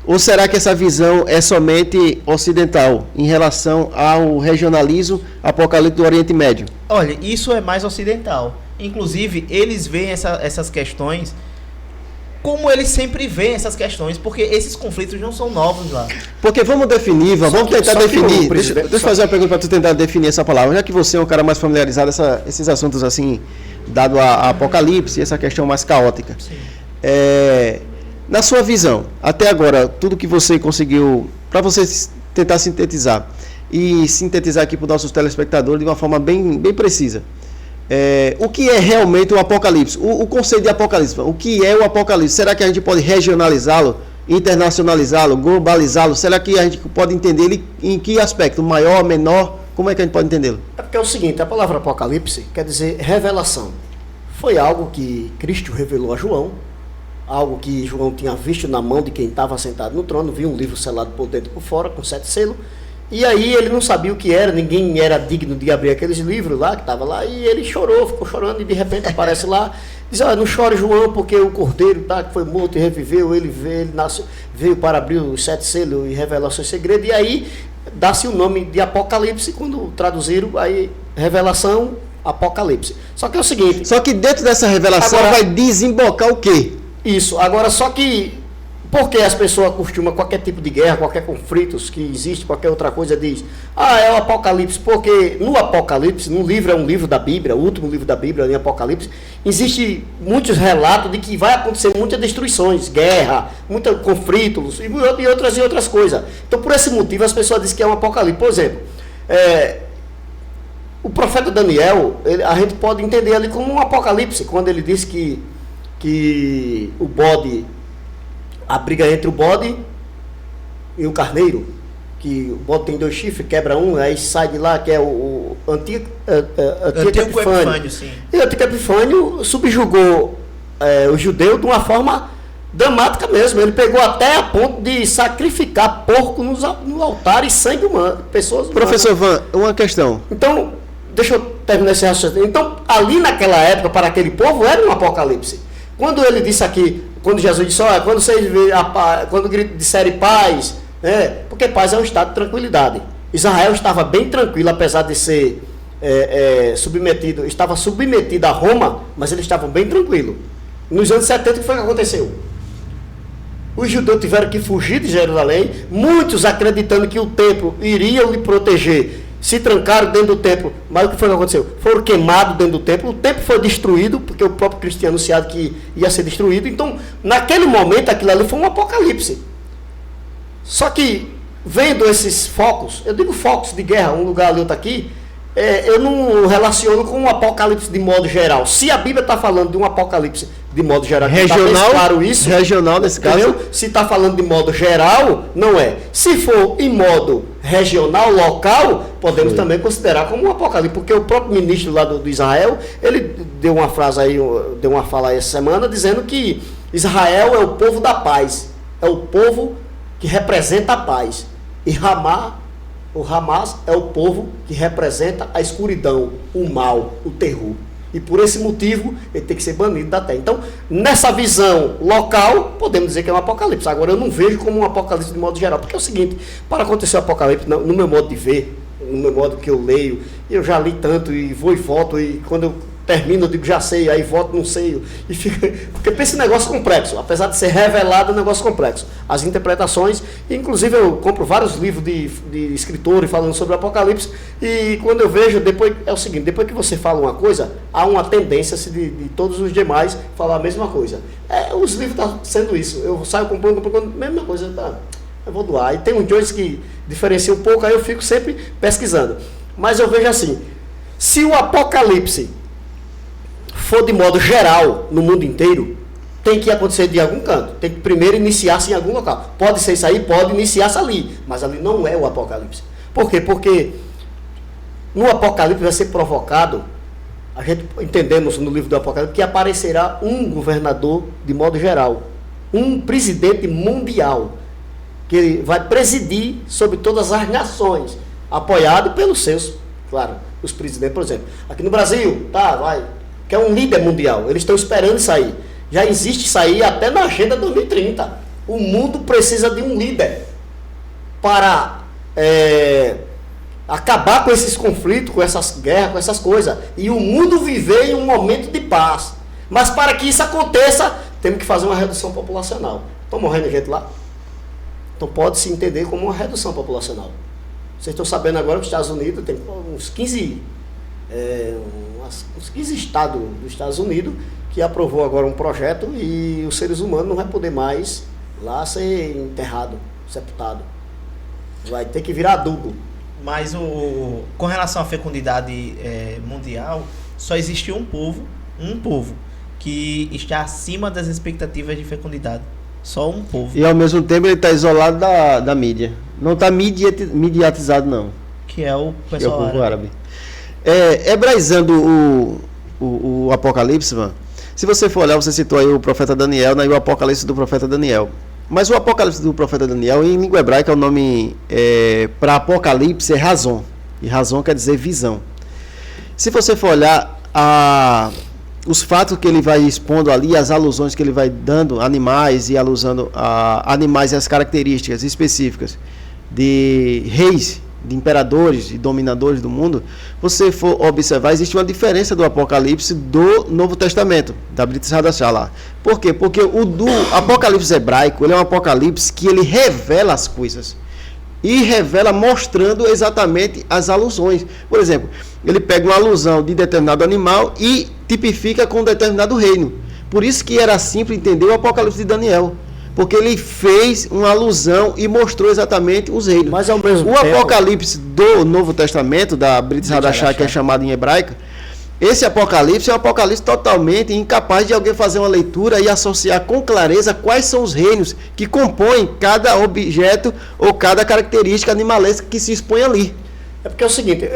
Ou será que essa visão é somente ocidental em relação ao regionalismo apocalíptico do Oriente Médio? Olha, isso é mais ocidental. Inclusive, eles veem essas questões como eles sempre veem essas questões, porque esses conflitos não são novos lá. Porque vamos definir, vamos tentar definir. Deixa eu fazer uma pergunta para tu tentar definir essa palavra. Já que você é um cara mais familiarizado esses assuntos assim, dado a apocalipse e essa questão mais caótica. Sim. Na sua visão, até agora, tudo que você conseguiu, para você tentar sintetizar, e sintetizar aqui para os nossos telespectadores de uma forma bem precisa. O que é realmente o apocalipse? O conceito de apocalipse, o que é o apocalipse? Será que a gente pode regionalizá-lo, internacionalizá-lo, globalizá-lo? Será que a gente pode entender ele em que aspecto? Maior, menor? Como é que a gente pode entendê-lo? É porque é o seguinte, a palavra apocalipse quer dizer revelação. Foi algo que Cristo revelou a João, algo que João tinha visto na mão de quem estava sentado no trono, viu um livro selado por dentro e por fora, com 7 selos, e aí ele não sabia o que era, ninguém era digno de abrir aqueles livros lá, que estava lá, e ele chorou, ficou chorando, e de repente aparece lá, diz, não chore João, porque o cordeiro que foi morto e reviveu, ele veio para abrir os 7 selos e revelar o seu segredo, e aí dá-se o nome de Apocalipse, quando traduziram, aí revelação, Apocalipse. Só que é o seguinte... Só que dentro dessa revelação agora, vai desembocar o quê? Isso, agora só que, porque as pessoas costumam, qualquer tipo de guerra, qualquer conflito que existe, qualquer outra coisa, diz, é o Apocalipse, porque no Apocalipse, no livro, é um livro da Bíblia, o último livro da Bíblia, em Apocalipse, existe muitos relatos de que vai acontecer muitas destruições, guerra, muitos conflitos e outras coisas. Então, por esse motivo, as pessoas dizem que é um Apocalipse. Por exemplo, o profeta Daniel, a gente pode entender ali como um apocalipse, quando ele diz que o bode, a briga entre o bode e o carneiro, que o bode tem 2 chifres, quebra um, aí sai de lá, que é o Antíoco Epifânio. Sim. E o Antíoco Epifânio subjugou o judeu de uma forma dramática mesmo. Ele pegou até a ponto de sacrificar porco no altar e sangue humano, pessoas humanas. Professor Van, uma questão. Então, deixa eu terminar esse raciocínio. Então, ali naquela época, para aquele povo, era um apocalipse. Quando ele disse aqui, quando Jesus disse, olha, quando vocês quando disserem paz, porque paz é um estado de tranquilidade. Israel estava bem tranquilo, apesar de ser estava submetido a Roma, mas eles estavam bem tranquilos. Nos anos 70, o que foi que aconteceu? Os judeus tiveram que fugir de Jerusalém, muitos acreditando que o templo iria lhe proteger, se trancaram dentro do templo, mas o que foi que aconteceu? Foram queimados dentro do templo, o templo foi destruído, porque o próprio Cristo tinha anunciado que ia ser destruído. Então, naquele momento, aquilo ali foi um apocalipse. Só que, vendo esses focos, eu digo focos de guerra, um lugar ali, outro aqui, eu não relaciono com um apocalipse de modo geral. Se a Bíblia está falando de um apocalipse de modo geral, regional, claro isso, regional nesse entendeu? caso. Se está falando de modo geral, não é. Se for em modo regional, local, podemos também considerar como um apocalipse, porque o próprio ministro lá do Israel, ele deu uma frase aí, deu uma fala aí essa semana, dizendo que Israel é o povo da paz, é o povo que representa a paz, e o Hamas é o povo que representa a escuridão, o mal, o terror. E por esse motivo, ele tem que ser banido da terra. Então, nessa visão local, podemos dizer que é um apocalipse. Agora, eu não vejo como um apocalipse de modo geral. Porque é o seguinte, para acontecer o apocalipse, no meu modo de ver, no meu modo que eu leio, eu já li tanto e vou e volto, e quando eu termino, eu digo, já sei, aí volto, não sei. E fica, porque pensa em negócio complexo. Apesar de ser revelado, é um negócio complexo. As interpretações, inclusive eu compro vários livros de escritores falando sobre o Apocalipse, e quando eu vejo, depois é o seguinte, depois que você fala uma coisa, há uma tendência de todos os demais falar a mesma coisa. Os livros estão sendo isso. Eu saio comprando, mesma coisa, tá, eu vou doar. E tem uns dois que diferenciam um pouco, aí eu fico sempre pesquisando. Mas eu vejo assim, se o Apocalipse for de modo geral no mundo inteiro, tem que acontecer de algum canto, tem que primeiro iniciar-se em algum local. Pode ser isso aí, pode iniciar-se ali, mas ali não é o Apocalipse. Por quê? Porque no Apocalipse vai ser provocado, a gente entendemos no livro do Apocalipse, que aparecerá um governador de modo geral, um presidente mundial, que vai presidir sobre todas as nações, apoiado pelos seus, claro, os presidentes, por exemplo. Aqui no Brasil, que é um líder mundial, eles estão esperando isso aí. Já existe isso aí até na Agenda 2030. O mundo precisa de um líder para acabar com esses conflitos, com essas guerras, com essas coisas. E o mundo viver em um momento de paz. Mas para que isso aconteça, temos que fazer uma redução populacional. Estão morrendo gente lá? Então pode-se entender como uma redução populacional. Vocês estão sabendo agora que os Estados Unidos tem uns 15 estados dos Estados Unidos que aprovou agora um projeto e os seres humanos não vai poder mais lá ser enterrado, sepultado. Vai ter que virar adubo. Mas com relação à fecundidade mundial, só existe um povo que está acima das expectativas de fecundidade. Só um povo. E ao mesmo tempo ele está isolado da mídia. Não está mediatizado, não. Que é o pessoal povo árabe. Hebraizando o Apocalipse, mano. Se você for olhar, você citou aí o profeta Daniel, né, e o Apocalipse do profeta Daniel. Mas o Apocalipse do profeta Daniel, em língua hebraica, o nome para Apocalipse é razão. E razão quer dizer visão. Se você for olhar os fatos que ele vai expondo ali, as alusões que ele vai dando, animais e alusando a animais e as características específicas de reis, de imperadores e dominadores do mundo, você for observar, existe uma diferença do Apocalipse do Novo Testamento, da Brit Hadashah lá. Por quê? Porque o do Apocalipse hebraico, ele é um Apocalipse que ele revela as coisas. E revela mostrando exatamente as alusões. Por exemplo, ele pega uma alusão de determinado animal e tipifica com um determinado reino. Por isso que era simples entender o Apocalipse de Daniel. porque ele fez uma alusão e mostrou exatamente os reinos. Mas ao mesmo o tempo... Apocalipse do Novo Testamento, da Brit Hadashah, que é chamado em hebraica, esse Apocalipse é um Apocalipse totalmente incapaz de alguém fazer uma leitura e associar com clareza quais são os reinos que compõem cada objeto ou cada característica animalesca que se expõe ali. É porque é o seguinte,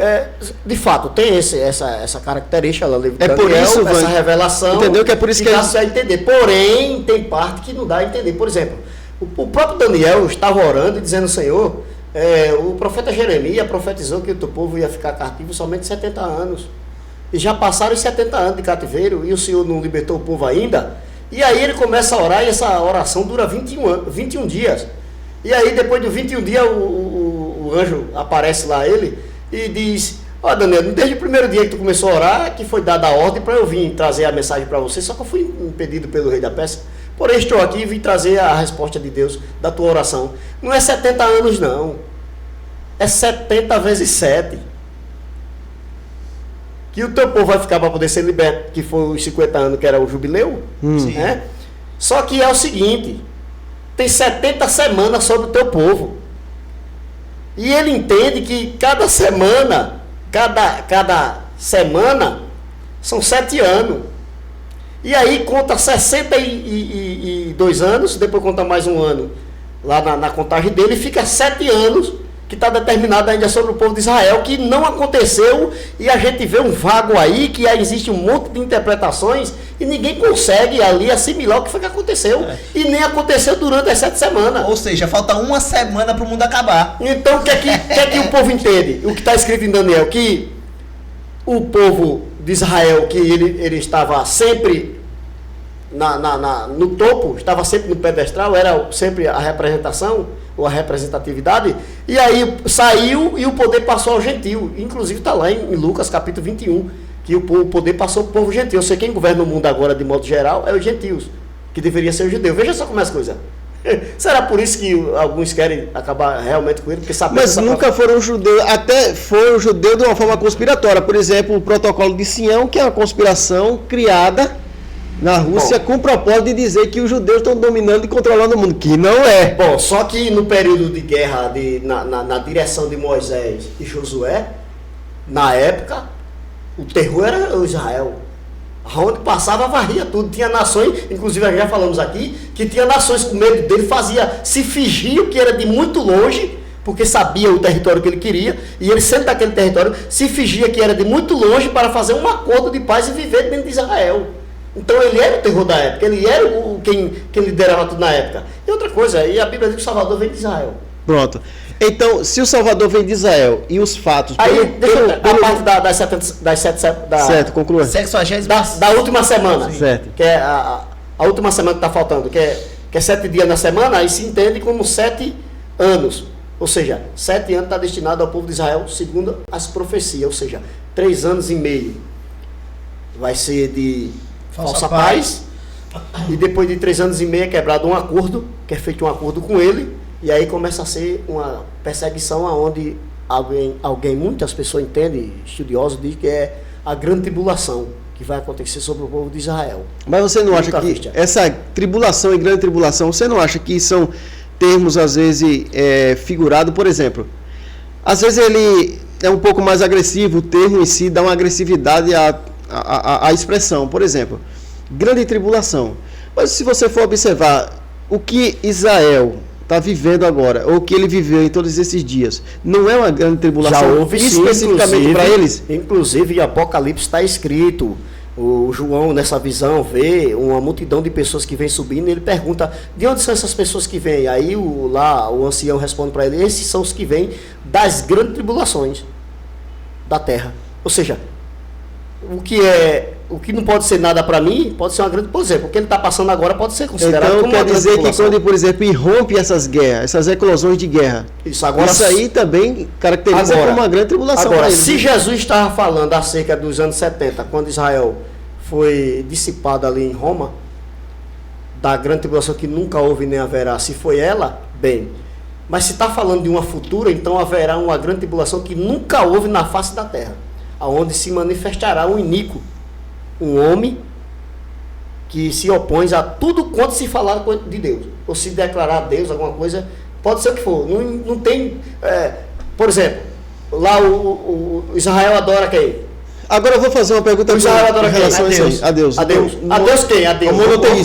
de fato, tem essa característica lá no livro de Daniel, isso, essa revelação, entendeu? Que é por isso que dá-se a entender. Porém, tem parte que não dá a entender. Por exemplo, o próprio Daniel estava orando e dizendo, Senhor, o profeta Jeremias profetizou que o teu povo ia ficar cativo somente 70 anos. E já passaram os 70 anos de cativeiro e o Senhor não libertou o povo ainda. E aí ele começa a orar e essa oração dura 21 dias. E aí depois de 21 dias o anjo aparece lá ele e diz, Daniel, desde o primeiro dia que tu começou a orar, que foi dada a ordem para eu vir trazer a mensagem para você, só que eu fui impedido pelo rei da Pérsia. Porém estou aqui e vim trazer a resposta de Deus da tua oração. Não é 70 anos não, é 70 vezes 7. Que o teu povo vai ficar para poder ser liberto, que foi os 50 anos que era o jubileu, né? Só que é o seguinte, tem 70 semanas sobre o teu povo. E ele entende que cada semana são 7 anos. E aí conta 62 anos, depois conta mais um ano lá na contagem dele, e fica 7 anos que está determinado ainda sobre o povo de Israel, que não aconteceu, e a gente vê um vago aí, que existe um monte de interpretações, e ninguém consegue ali assimilar o que foi que aconteceu, e nem aconteceu durante as 7 semanas. Ou seja, falta uma semana para o mundo acabar. Então, o que é que o povo entende? O que está escrito em Daniel, que o povo de Israel, que ele estava sempre no topo, estava sempre no pedestal, era sempre a representação, ou a representatividade, e aí saiu e o poder passou ao gentio. Inclusive está lá em Lucas capítulo 21, que o poder passou para o povo gentil. Eu sei quem governa o mundo agora de modo geral é os gentios, que deveria ser o judeu. Veja só como é as coisas. Será por isso que alguns querem acabar realmente com ele? Porque mas nunca foram judeus, até foram judeus de uma forma conspiratória. Por exemplo, o protocolo de Sião, que é uma conspiração criada na Rússia, com o propósito de dizer que os judeus estão dominando e controlando o mundo, que não é. Bom, só que no período de guerra, na direção de Moisés e Josué, na época, o terror era o Israel. Onde passava, varria tudo. Tinha nações, inclusive já falamos aqui, que tinha nações com medo dele, se fingia que era de muito longe, porque sabia o território que ele queria, e ele sendo daquele território, se fingia que era de muito longe para fazer um acordo de paz e viver dentro de Israel. Então ele era o terror da época, ele era quem liderava tudo na época. E outra coisa, e a Bíblia diz que o Salvador vem de Israel. Pronto. Então, se o Salvador vem de Israel e os fatos... Aí, a parte das sete certo, conclua. Da última semana. Certo. Que é a última semana que está faltando, que é 7 dias na semana, aí se entende como 7 anos. Ou seja, 7 anos está destinado ao povo de Israel, segundo as profecias. Ou seja, 3 anos e meio vai ser de falsa paz, e depois de 3 anos e meio é quebrado um acordo, que é feito um acordo com ele, e aí começa a ser uma perseguição onde muitas pessoas entendem, estudiosos, dizem que é a grande tribulação que vai acontecer sobre o povo de Israel. Mas você não acha que essa tribulação e grande tribulação, você não acha que são termos às vezes figurados? Por exemplo, às vezes ele é um pouco mais agressivo, o termo em si dá uma agressividade a expressão. Por exemplo, grande tribulação. Mas se você for observar o que Israel está vivendo agora, ou o que ele viveu em todos esses dias, não é uma grande tribulação? Já houve, especificamente para eles? Inclusive em Apocalipse está escrito, o João nessa visão vê uma multidão de pessoas que vem subindo, e ele pergunta, de onde são essas pessoas que vêm? Aí o ancião responde para ele, esses são os que vêm das grandes tribulações da terra. Ou seja, o que não pode ser nada para mim, pode ser uma grande... Por exemplo, o que ele está passando agora pode ser considerado então, como uma grande tribulação. Então, quer dizer que quando, por exemplo, irrompe essas guerras, essas eclosões de guerra, isso aí também caracteriza como uma grande tribulação. Agora, se Jesus estava falando acerca dos anos 70, quando Israel foi dissipado ali em Roma, da grande tribulação que nunca houve nem haverá, se foi ela, bem. Mas se está falando de uma futura, então haverá uma grande tribulação que nunca houve na face da terra, aonde se manifestará um iníquo, um homem que se opõe a tudo quanto se falar de Deus, ou se declarar a Deus alguma coisa, pode ser o que for. Não tem, por exemplo, lá o Israel adora quem? Agora eu vou fazer uma pergunta O Israel adora em relação a isso aí. A Deus. A Deus. A Deus quem? A Deus.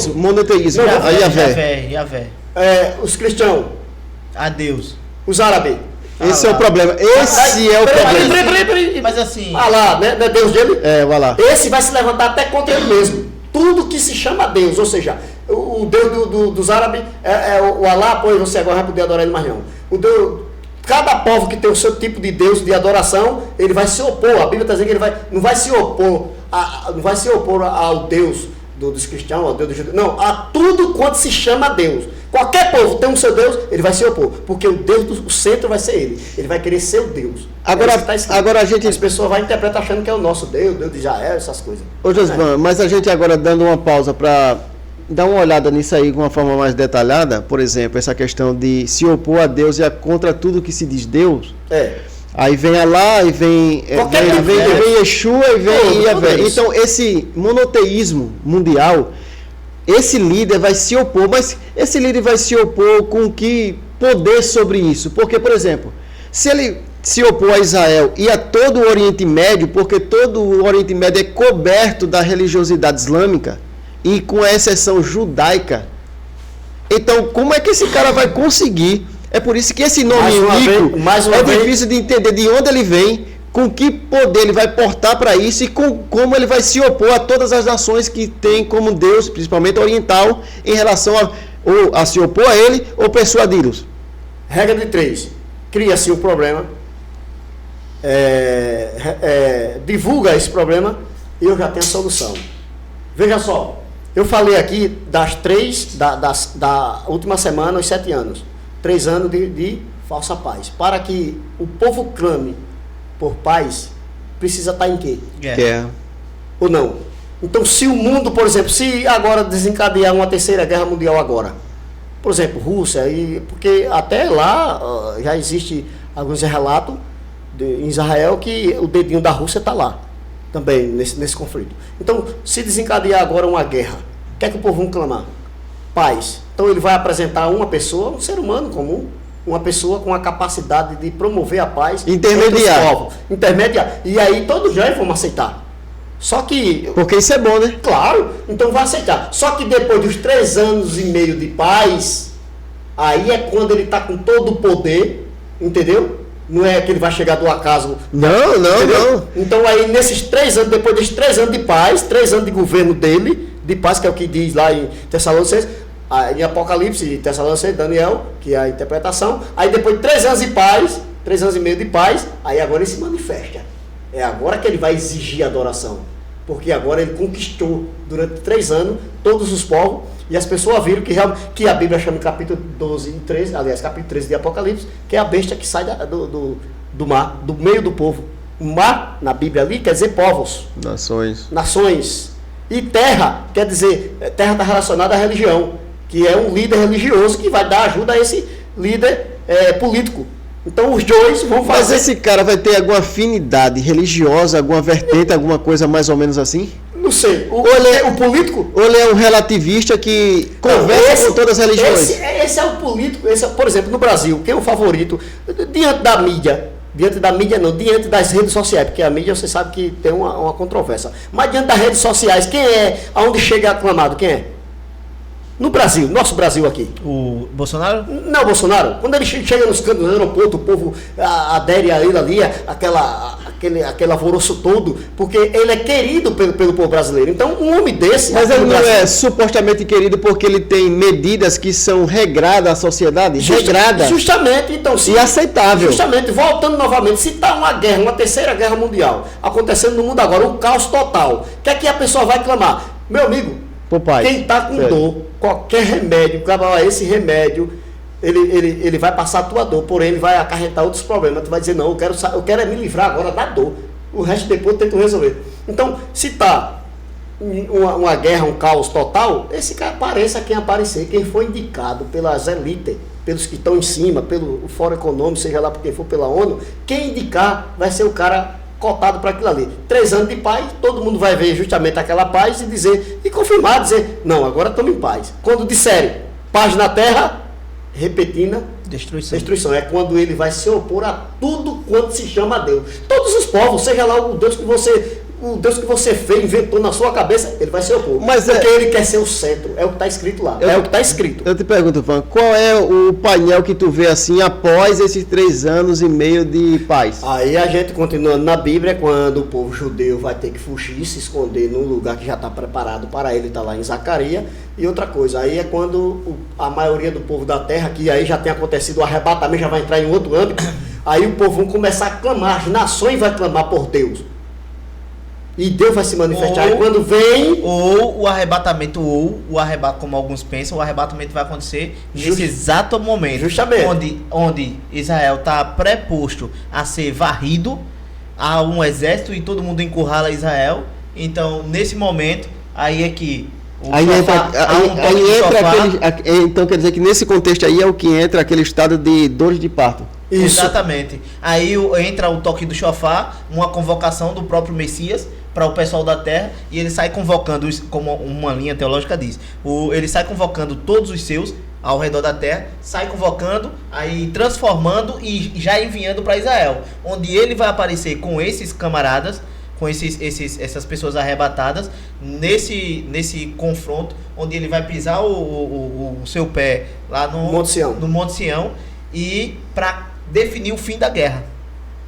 O monoteísmo. A Yahvé. Yahvé. Os cristãos. A Deus. Os árabes. Esse é o problema. Esse é o problema. Peraí. Mas assim... Ah lá, né? Não é Deus dele? Vai lá. Esse vai se levantar até contra ele mesmo. Tudo que se chama Deus, ou seja, o Deus dos árabes é o Alá, pois você agora vai poder adorar ele mais não. O Deus, cada povo que tem o seu tipo de Deus de adoração, ele vai se opor. A Bíblia está dizendo que ele não vai se opor ao Deus dos cristãos, ao Deus dos judeus. Não, a tudo quanto se chama Deus. Qualquer povo tem o seu Deus, ele vai se opor. Porque o Deus do centro vai ser ele. Ele vai querer ser o Deus. Agora a gente... As pessoas vão interpretar achando que é o nosso Deus, Deus de Israel, essas coisas. Ô Josivan, mas a gente agora dando uma pausa para dar uma olhada nisso aí de uma forma mais detalhada, por exemplo, essa questão de se opor a Deus e contra tudo que se diz Deus. Aí vem Alá, e vem Yeshua e vem Yahvé. Então, esse monoteísmo mundial, esse líder vai se opor, mas esse líder vai se opor com que poder sobre isso? Porque, por exemplo, se ele se opor a Israel e a todo o Oriente Médio, porque todo o Oriente Médio é coberto da religiosidade islâmica, e com a exceção judaica, então como é que esse cara vai conseguir? É por isso que esse nome rico difícil de entender de onde ele vem, com que poder ele vai portar para isso e como ele vai se opor a todas as nações que tem como Deus, principalmente oriental, em relação a se opor a ele ou persuadi-los. Regra de 3. Cria-se um problema, divulga esse problema e eu já tenho a solução. Veja só, eu falei aqui das 3, da última semana, os 7 anos. 3 anos de falsa paz. Para que o povo clame por paz, precisa estar em quê? Guerra. Ou não? Então, se o mundo, por exemplo, se agora desencadear uma terceira guerra mundial agora, por exemplo, Rússia, porque até lá já existe alguns relatos em Israel que o dedinho da Rússia está lá, também, nesse conflito. Então, se desencadear agora uma guerra, o que é que o povo vai clamar? Paz. Então ele vai apresentar uma pessoa, um ser humano comum, uma pessoa com a capacidade de promover a paz. Intermediar. E aí todos já vão aceitar. Só que... Porque isso é bom, né? Claro, então vai aceitar. Só que depois dos 3 anos e meio de paz, aí é quando ele está com todo o poder, entendeu? Não é que ele vai chegar do acaso. Não. Então aí nesses 3 anos, depois desses 3 anos de paz, 3 anos de governo dele, de paz, que é o que diz lá em Tessalonicenses, em Apocalipse, Tessalonicenses, Daniel, que é a interpretação. Aí depois de 3 anos de paz, 3 anos e meio de paz, aí agora ele se manifesta. É agora que ele vai exigir adoração. Porque agora ele conquistou durante 3 anos todos os povos. E as pessoas viram que a Bíblia chama em capítulo 12 e 13, aliás, capítulo 13 de Apocalipse, que é a besta que sai do mar, do meio do povo. O mar, na Bíblia ali, quer dizer povos. Nações. E terra, quer dizer, terra está relacionada à religião, que é um líder religioso que vai dar ajuda a esse líder político. Então os dois vão fazer... Mas esse cara vai ter alguma afinidade religiosa, alguma vertente, alguma coisa mais ou menos assim? Não sei. O político? Ou ele é um relativista que conversa com todas as religiões? Esse é o político. Por exemplo, no Brasil, quem é o favorito? Diante da mídia das redes sociais, porque a mídia você sabe que tem uma controvérsia. Mas diante das redes sociais, quem é? Aonde chega aclamado? Quem é? No Brasil, nosso Brasil aqui. O Bolsonaro? Não, Bolsonaro. Quando ele chega nos cantos do aeroporto, o povo adere a ele ali, aquele alvoroço todo, porque ele é querido pelo povo brasileiro. Então, um homem desse... Mas ele não é supostamente querido porque ele tem medidas que são regradas à sociedade? Justamente. Então, e aceitável. Justamente, voltando novamente, se está uma guerra, uma terceira guerra mundial, acontecendo no mundo agora, um caos total, o que é que a pessoa vai clamar? Meu amigo, quem está com dor, qualquer remédio, esse remédio, ele vai passar a tua dor, porém ele vai acarretar outros problemas. Tu vai dizer, não, eu quero me livrar agora da dor. O resto depois eu tento resolver. Então, se está uma guerra, um caos total, esse cara apareça quem aparecer, quem for indicado pelas elites, pelos que estão em cima, pelo Fórum Econômico, seja lá por quem for, pela ONU, quem indicar vai ser o cara cotado para aquilo ali. 3 anos de paz, todo mundo vai ver justamente aquela paz e dizer, e confirmar, dizer, não, agora estamos em paz. Quando disserem paz na terra, repetindo, destruição. É quando ele vai se opor a tudo quanto se chama Deus. Todos os povos, seja lá o Deus que você fez, inventou na sua cabeça, ele vai se opor. Porque ele quer ser o centro. É o que está escrito lá. É o que está escrito. Eu te pergunto, Van, qual é o painel que tu vê assim após esses 3 anos e meio de paz? Aí a gente, continuando na Bíblia, quando o povo judeu vai ter que fugir, se esconder num lugar que já está preparado para ele, está lá em Zacarias. E outra coisa, aí é quando a maioria do povo da terra, que aí já tem acontecido o arrebatamento, já vai entrar em outro âmbito, aí o povo vai começar a clamar, as nações vão clamar por Deus. E Deus vai se manifestar. E quando vem... Ou o arrebatamento, como alguns pensam, o arrebatamento vai acontecer nesse exato momento. Justamente. Onde Israel está preposto a ser varrido, a um exército e todo mundo encurrala Israel. Então, nesse momento, aí é que... Então quer dizer que nesse contexto aí é o que entra aquele estado de dores de parto. Isso. Exatamente. Aí entra o toque do shofar, uma convocação do próprio Messias para o pessoal da terra, e ele sai convocando, como uma linha teológica diz, ele sai convocando todos os seus ao redor da terra, sai convocando, aí transformando e já enviando para Israel, onde ele vai aparecer com esses camaradas, com essas pessoas arrebatadas, nesse confronto, onde ele vai pisar o seu pé lá no Monte Sião, e para definir o fim da guerra,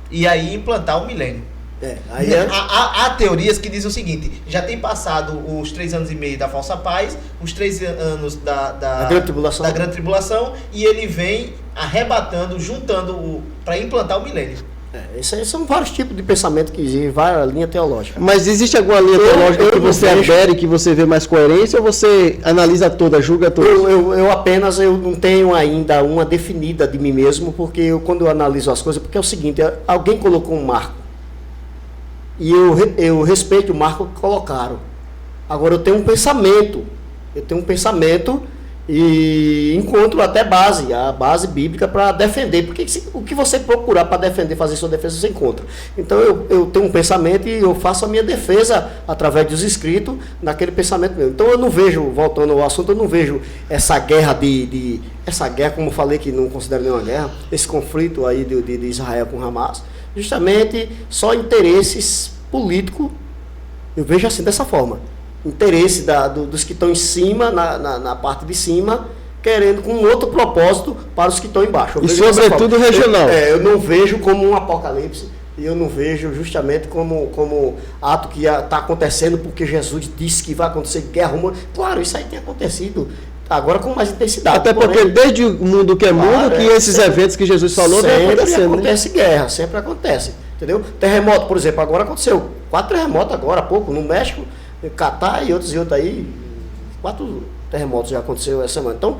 e aí implantar o milênio. Há teorias que dizem o seguinte: já tem passado os 3 anos e meio da falsa paz, os 3 anos da grande tribulação, e ele vem arrebatando, juntando para implantar o milênio. Esses aí são vários tipos de pensamento que existem, várias linhas teológicas. Mas existe alguma linha teológica que você adere, que você vê mais coerência, ou você analisa toda, julga toda? Eu não tenho ainda uma definida de mim mesmo, porque quando eu analiso as coisas, porque é o seguinte, alguém colocou um marco, e eu respeito o marco que colocaram. Agora eu tenho um pensamento, e encontro até a base bíblica para defender, porque o que você procurar para defender, fazer sua defesa, você encontra. Então eu tenho um pensamento e eu faço a minha defesa através dos escritos naquele pensamento meu. Então eu não vejo, voltando ao assunto, eu não vejo essa guerra essa guerra, como eu falei, que não considero nenhuma guerra, esse conflito aí de Israel com Hamas, justamente só interesses políticos. Eu vejo assim, dessa forma. Interesse dos que estão em cima, na parte de cima, querendo com outro propósito para os que estão embaixo. E sobretudo regional. Eu não vejo como um apocalipse, e eu não vejo justamente como ato que está acontecendo porque Jesus disse que vai acontecer guerra. Claro, isso aí tem acontecido agora com mais intensidade. Até porque desde o mundo que é mundo, que esses eventos que Jesus falou vem acontecendo. Sempre acontece guerra, sempre acontece. Entendeu? Terremoto, por exemplo, agora aconteceu 4 terremotos agora há pouco, no México, Catar e outros aí, 4 terremotos já aconteceu essa semana. Então,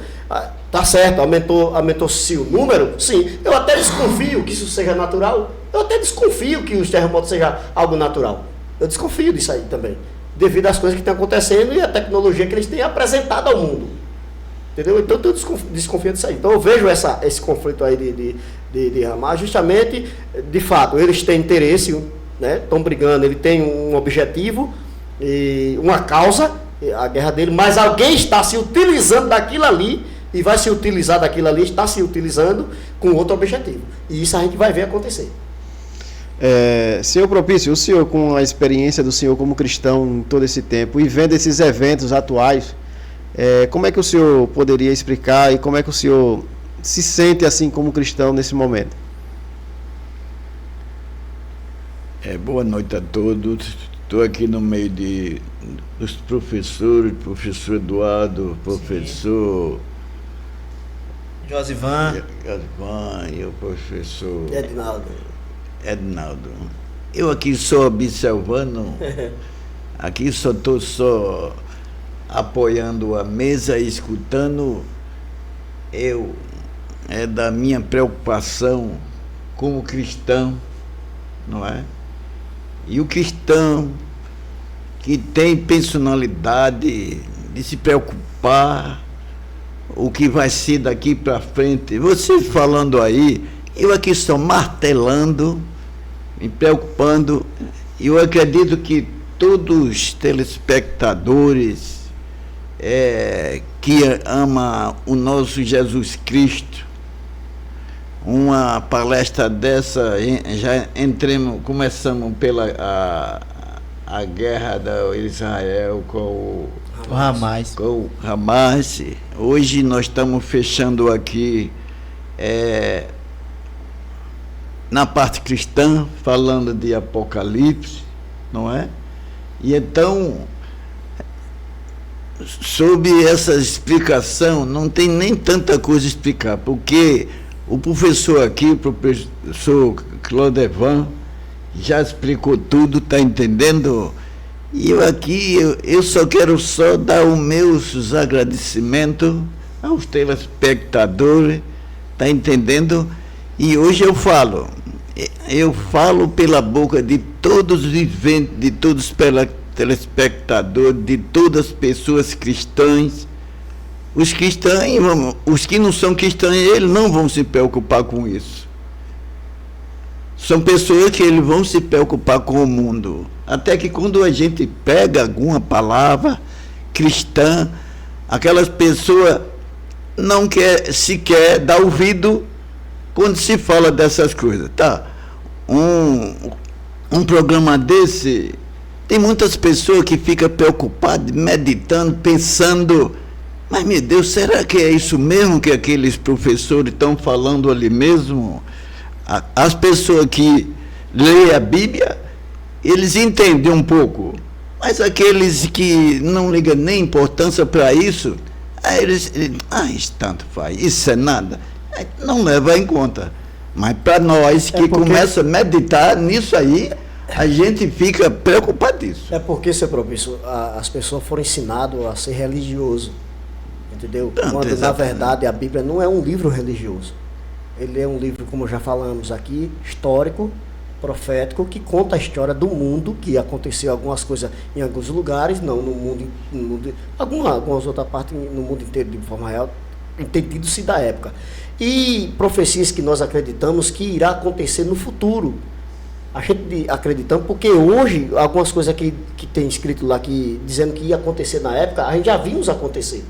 tá certo, aumentou-se o número, sim. Eu até desconfio que isso seja natural. Eu até desconfio que os terremotos sejam algo natural. Eu desconfio disso aí também, devido às coisas que estão acontecendo e a tecnologia que eles têm apresentado ao mundo. Entendeu? Então, eu desconfio disso aí. Então, eu vejo esse conflito aí de Hamas, justamente, de fato, eles têm interesse, né? Estão brigando, ele tem um objetivo, e uma causa, a guerra dele, mas alguém está se utilizando daquilo ali, e vai se utilizar daquilo ali, está se utilizando com outro objetivo. E isso a gente vai ver acontecer. Senhor Propício, o senhor, com a experiência do senhor como cristão em todo esse tempo, e vendo esses eventos atuais, como é que o senhor poderia explicar e como é que o senhor se sente assim como cristão nesse momento? Boa noite a todos. Estou aqui no meio dos professores, professor Eduardo, professor Josivan e o professor Ednaldo. Eu aqui só observando, aqui só estou apoiando a mesa, escutando. É da minha preocupação como cristão, não é? E o cristão que tem personalidade de se preocupar o que vai ser daqui para frente. Você falando aí, eu aqui estou martelando me preocupando. Eu acredito que todos os telespectadores que amam o nosso Jesus Cristo, uma palestra dessa, já começamos pela a guerra da Israel com o Hamas. Hoje nós estamos fechando aqui na parte cristã, falando de Apocalipse, não é? E então, sob essa explicação, não tem nem tanta coisa a explicar, porque o professor aqui, o professor Clodevan, já explicou tudo, está entendendo? E eu aqui, eu só quero dar os meus agradecimentos aos telespectadores, está entendendo? E hoje eu falo pela boca de todos os viventes, de todos os telespectadores, de todas as pessoas cristãs. Os cristãos, os que não são cristãos, eles não vão se preocupar com isso. São pessoas que eles vão se preocupar com o mundo. Até que quando a gente pega alguma palavra cristã, aquelas pessoas não quer sequer dar ouvido quando se fala dessas coisas. Tá? Um programa desse, tem muitas pessoas que ficam preocupadas, meditando, pensando, mas meu Deus, será que é isso mesmo que aqueles professores estão falando ali mesmo? As pessoas que leem a Bíblia, eles entendem um pouco, mas aqueles que não ligam nem importância para isso, isso tanto faz, isso é nada, não leva em conta. Mas para nós que começa a meditar nisso aí, a gente fica preocupadíssimo. É porque, seu professor, as pessoas foram ensinadas a ser religioso, entendeu? Quando, exatamente, na verdade, a Bíblia não é um livro religioso. Ele é um livro, como já falamos aqui, histórico, profético, que conta a história do mundo, que aconteceu algumas coisas em alguns lugares, não no mundo, algumas outras partes no mundo inteiro de forma real, entendido-se da época. E profecias que nós acreditamos que irá acontecer no futuro. A gente acreditamos, porque hoje, algumas coisas que tem escrito lá, dizendo que ia acontecer na época, a gente já vimos acontecer.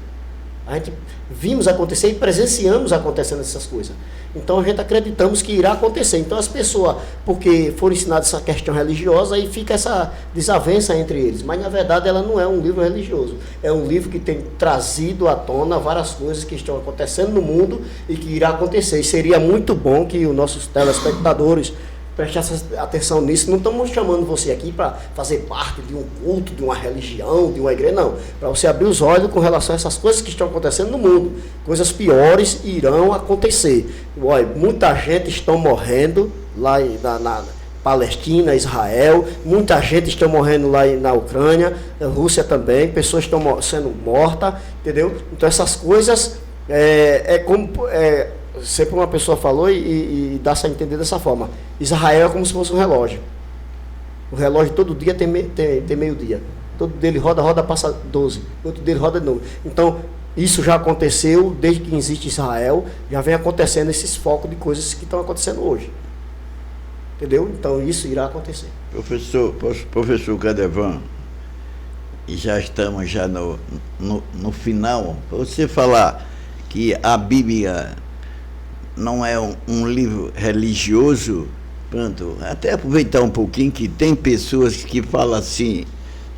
A gente vimos acontecer e presenciamos acontecendo essas coisas. Então a gente acreditamos que irá acontecer. Então as pessoas, porque foram ensinadas essa questão religiosa, aí fica essa desavença entre eles. Mas na verdade ela não é um livro religioso. É um livro que tem trazido à tona várias coisas que estão acontecendo no mundo e que irá acontecer. E seria muito bom que os nossos telespectadores prestassem atenção nisso. Não estamos chamando você aqui para fazer parte de um culto, de uma religião, de uma igreja, não. Para você abrir os olhos com relação a essas coisas que estão acontecendo no mundo. Coisas piores irão acontecer. Olha, muita gente está morrendo lá na Palestina, Israel, muita gente está morrendo lá na Ucrânia, na Rússia também, pessoas estão sendo mortas, entendeu? Então essas coisas sempre uma pessoa falou e dá-se a entender dessa forma. Israel é como se fosse um relógio. O relógio todo dia tem meio-dia. Todo dele roda, passa 12. Outro dele roda de novo. Então, isso já aconteceu desde que existe Israel. Já vem acontecendo esses focos de coisas que estão acontecendo hoje. Entendeu? Então, isso irá acontecer. Professor Clodevan, já estamos no final. Você falar que a Bíblia não é um livro religioso, pronto, até aproveitar um pouquinho que tem pessoas que falam assim,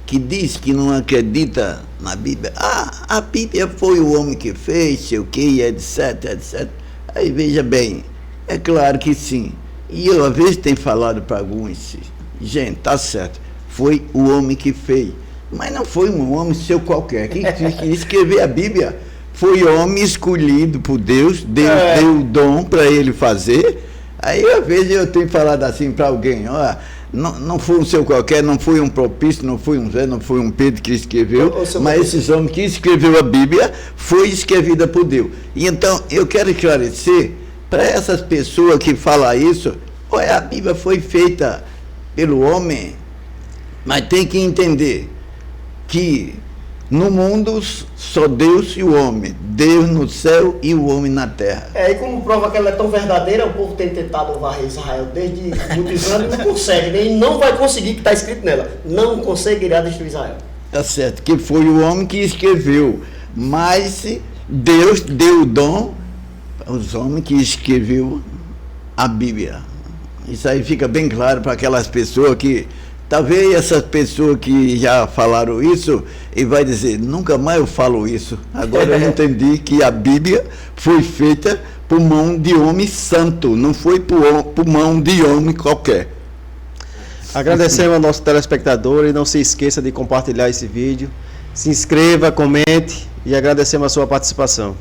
que diz que não acredita na Bíblia. A Bíblia foi o homem que fez, sei o que, etc, etc. Aí veja bem, é claro que sim. E eu às vezes tenho falado para alguns, gente, tá certo, foi o homem que fez, mas não foi um homem seu qualquer, que escreveu a Bíblia. Foi homem escolhido por Deus, Deus deu o dom para ele fazer. Aí, às vezes, eu tenho falado assim para alguém, ó, não foi um seu qualquer, não foi um propício, não foi um Zé, não foi um Pedro que escreveu, mas esses homens que escreveu a Bíblia foi escrevida por Deus. E então, eu quero esclarecer para essas pessoas que falam isso, a Bíblia foi feita pelo homem, mas tem que entender que No mundo só Deus e o homem, Deus no céu e o homem na terra. E como prova que ela é tão verdadeira, o povo tem tentado varrer Israel desde muitos anos e não consegue, nem não vai conseguir, que está escrito nela, não conseguirá destruir Israel. Tá certo, que foi o homem que escreveu, mas Deus deu o dom aos homens que escreveu a Bíblia. Isso aí fica bem claro para aquelas pessoas que, talvez essas pessoas que já falaram isso, e vai dizer, nunca mais eu falo isso. Agora eu entendi que a Bíblia foi feita por mão de homem santo, não foi por mão de homem qualquer. Agradecemos ao nosso telespectador e não se esqueça de compartilhar esse vídeo. Se inscreva, comente e agradecemos a sua participação.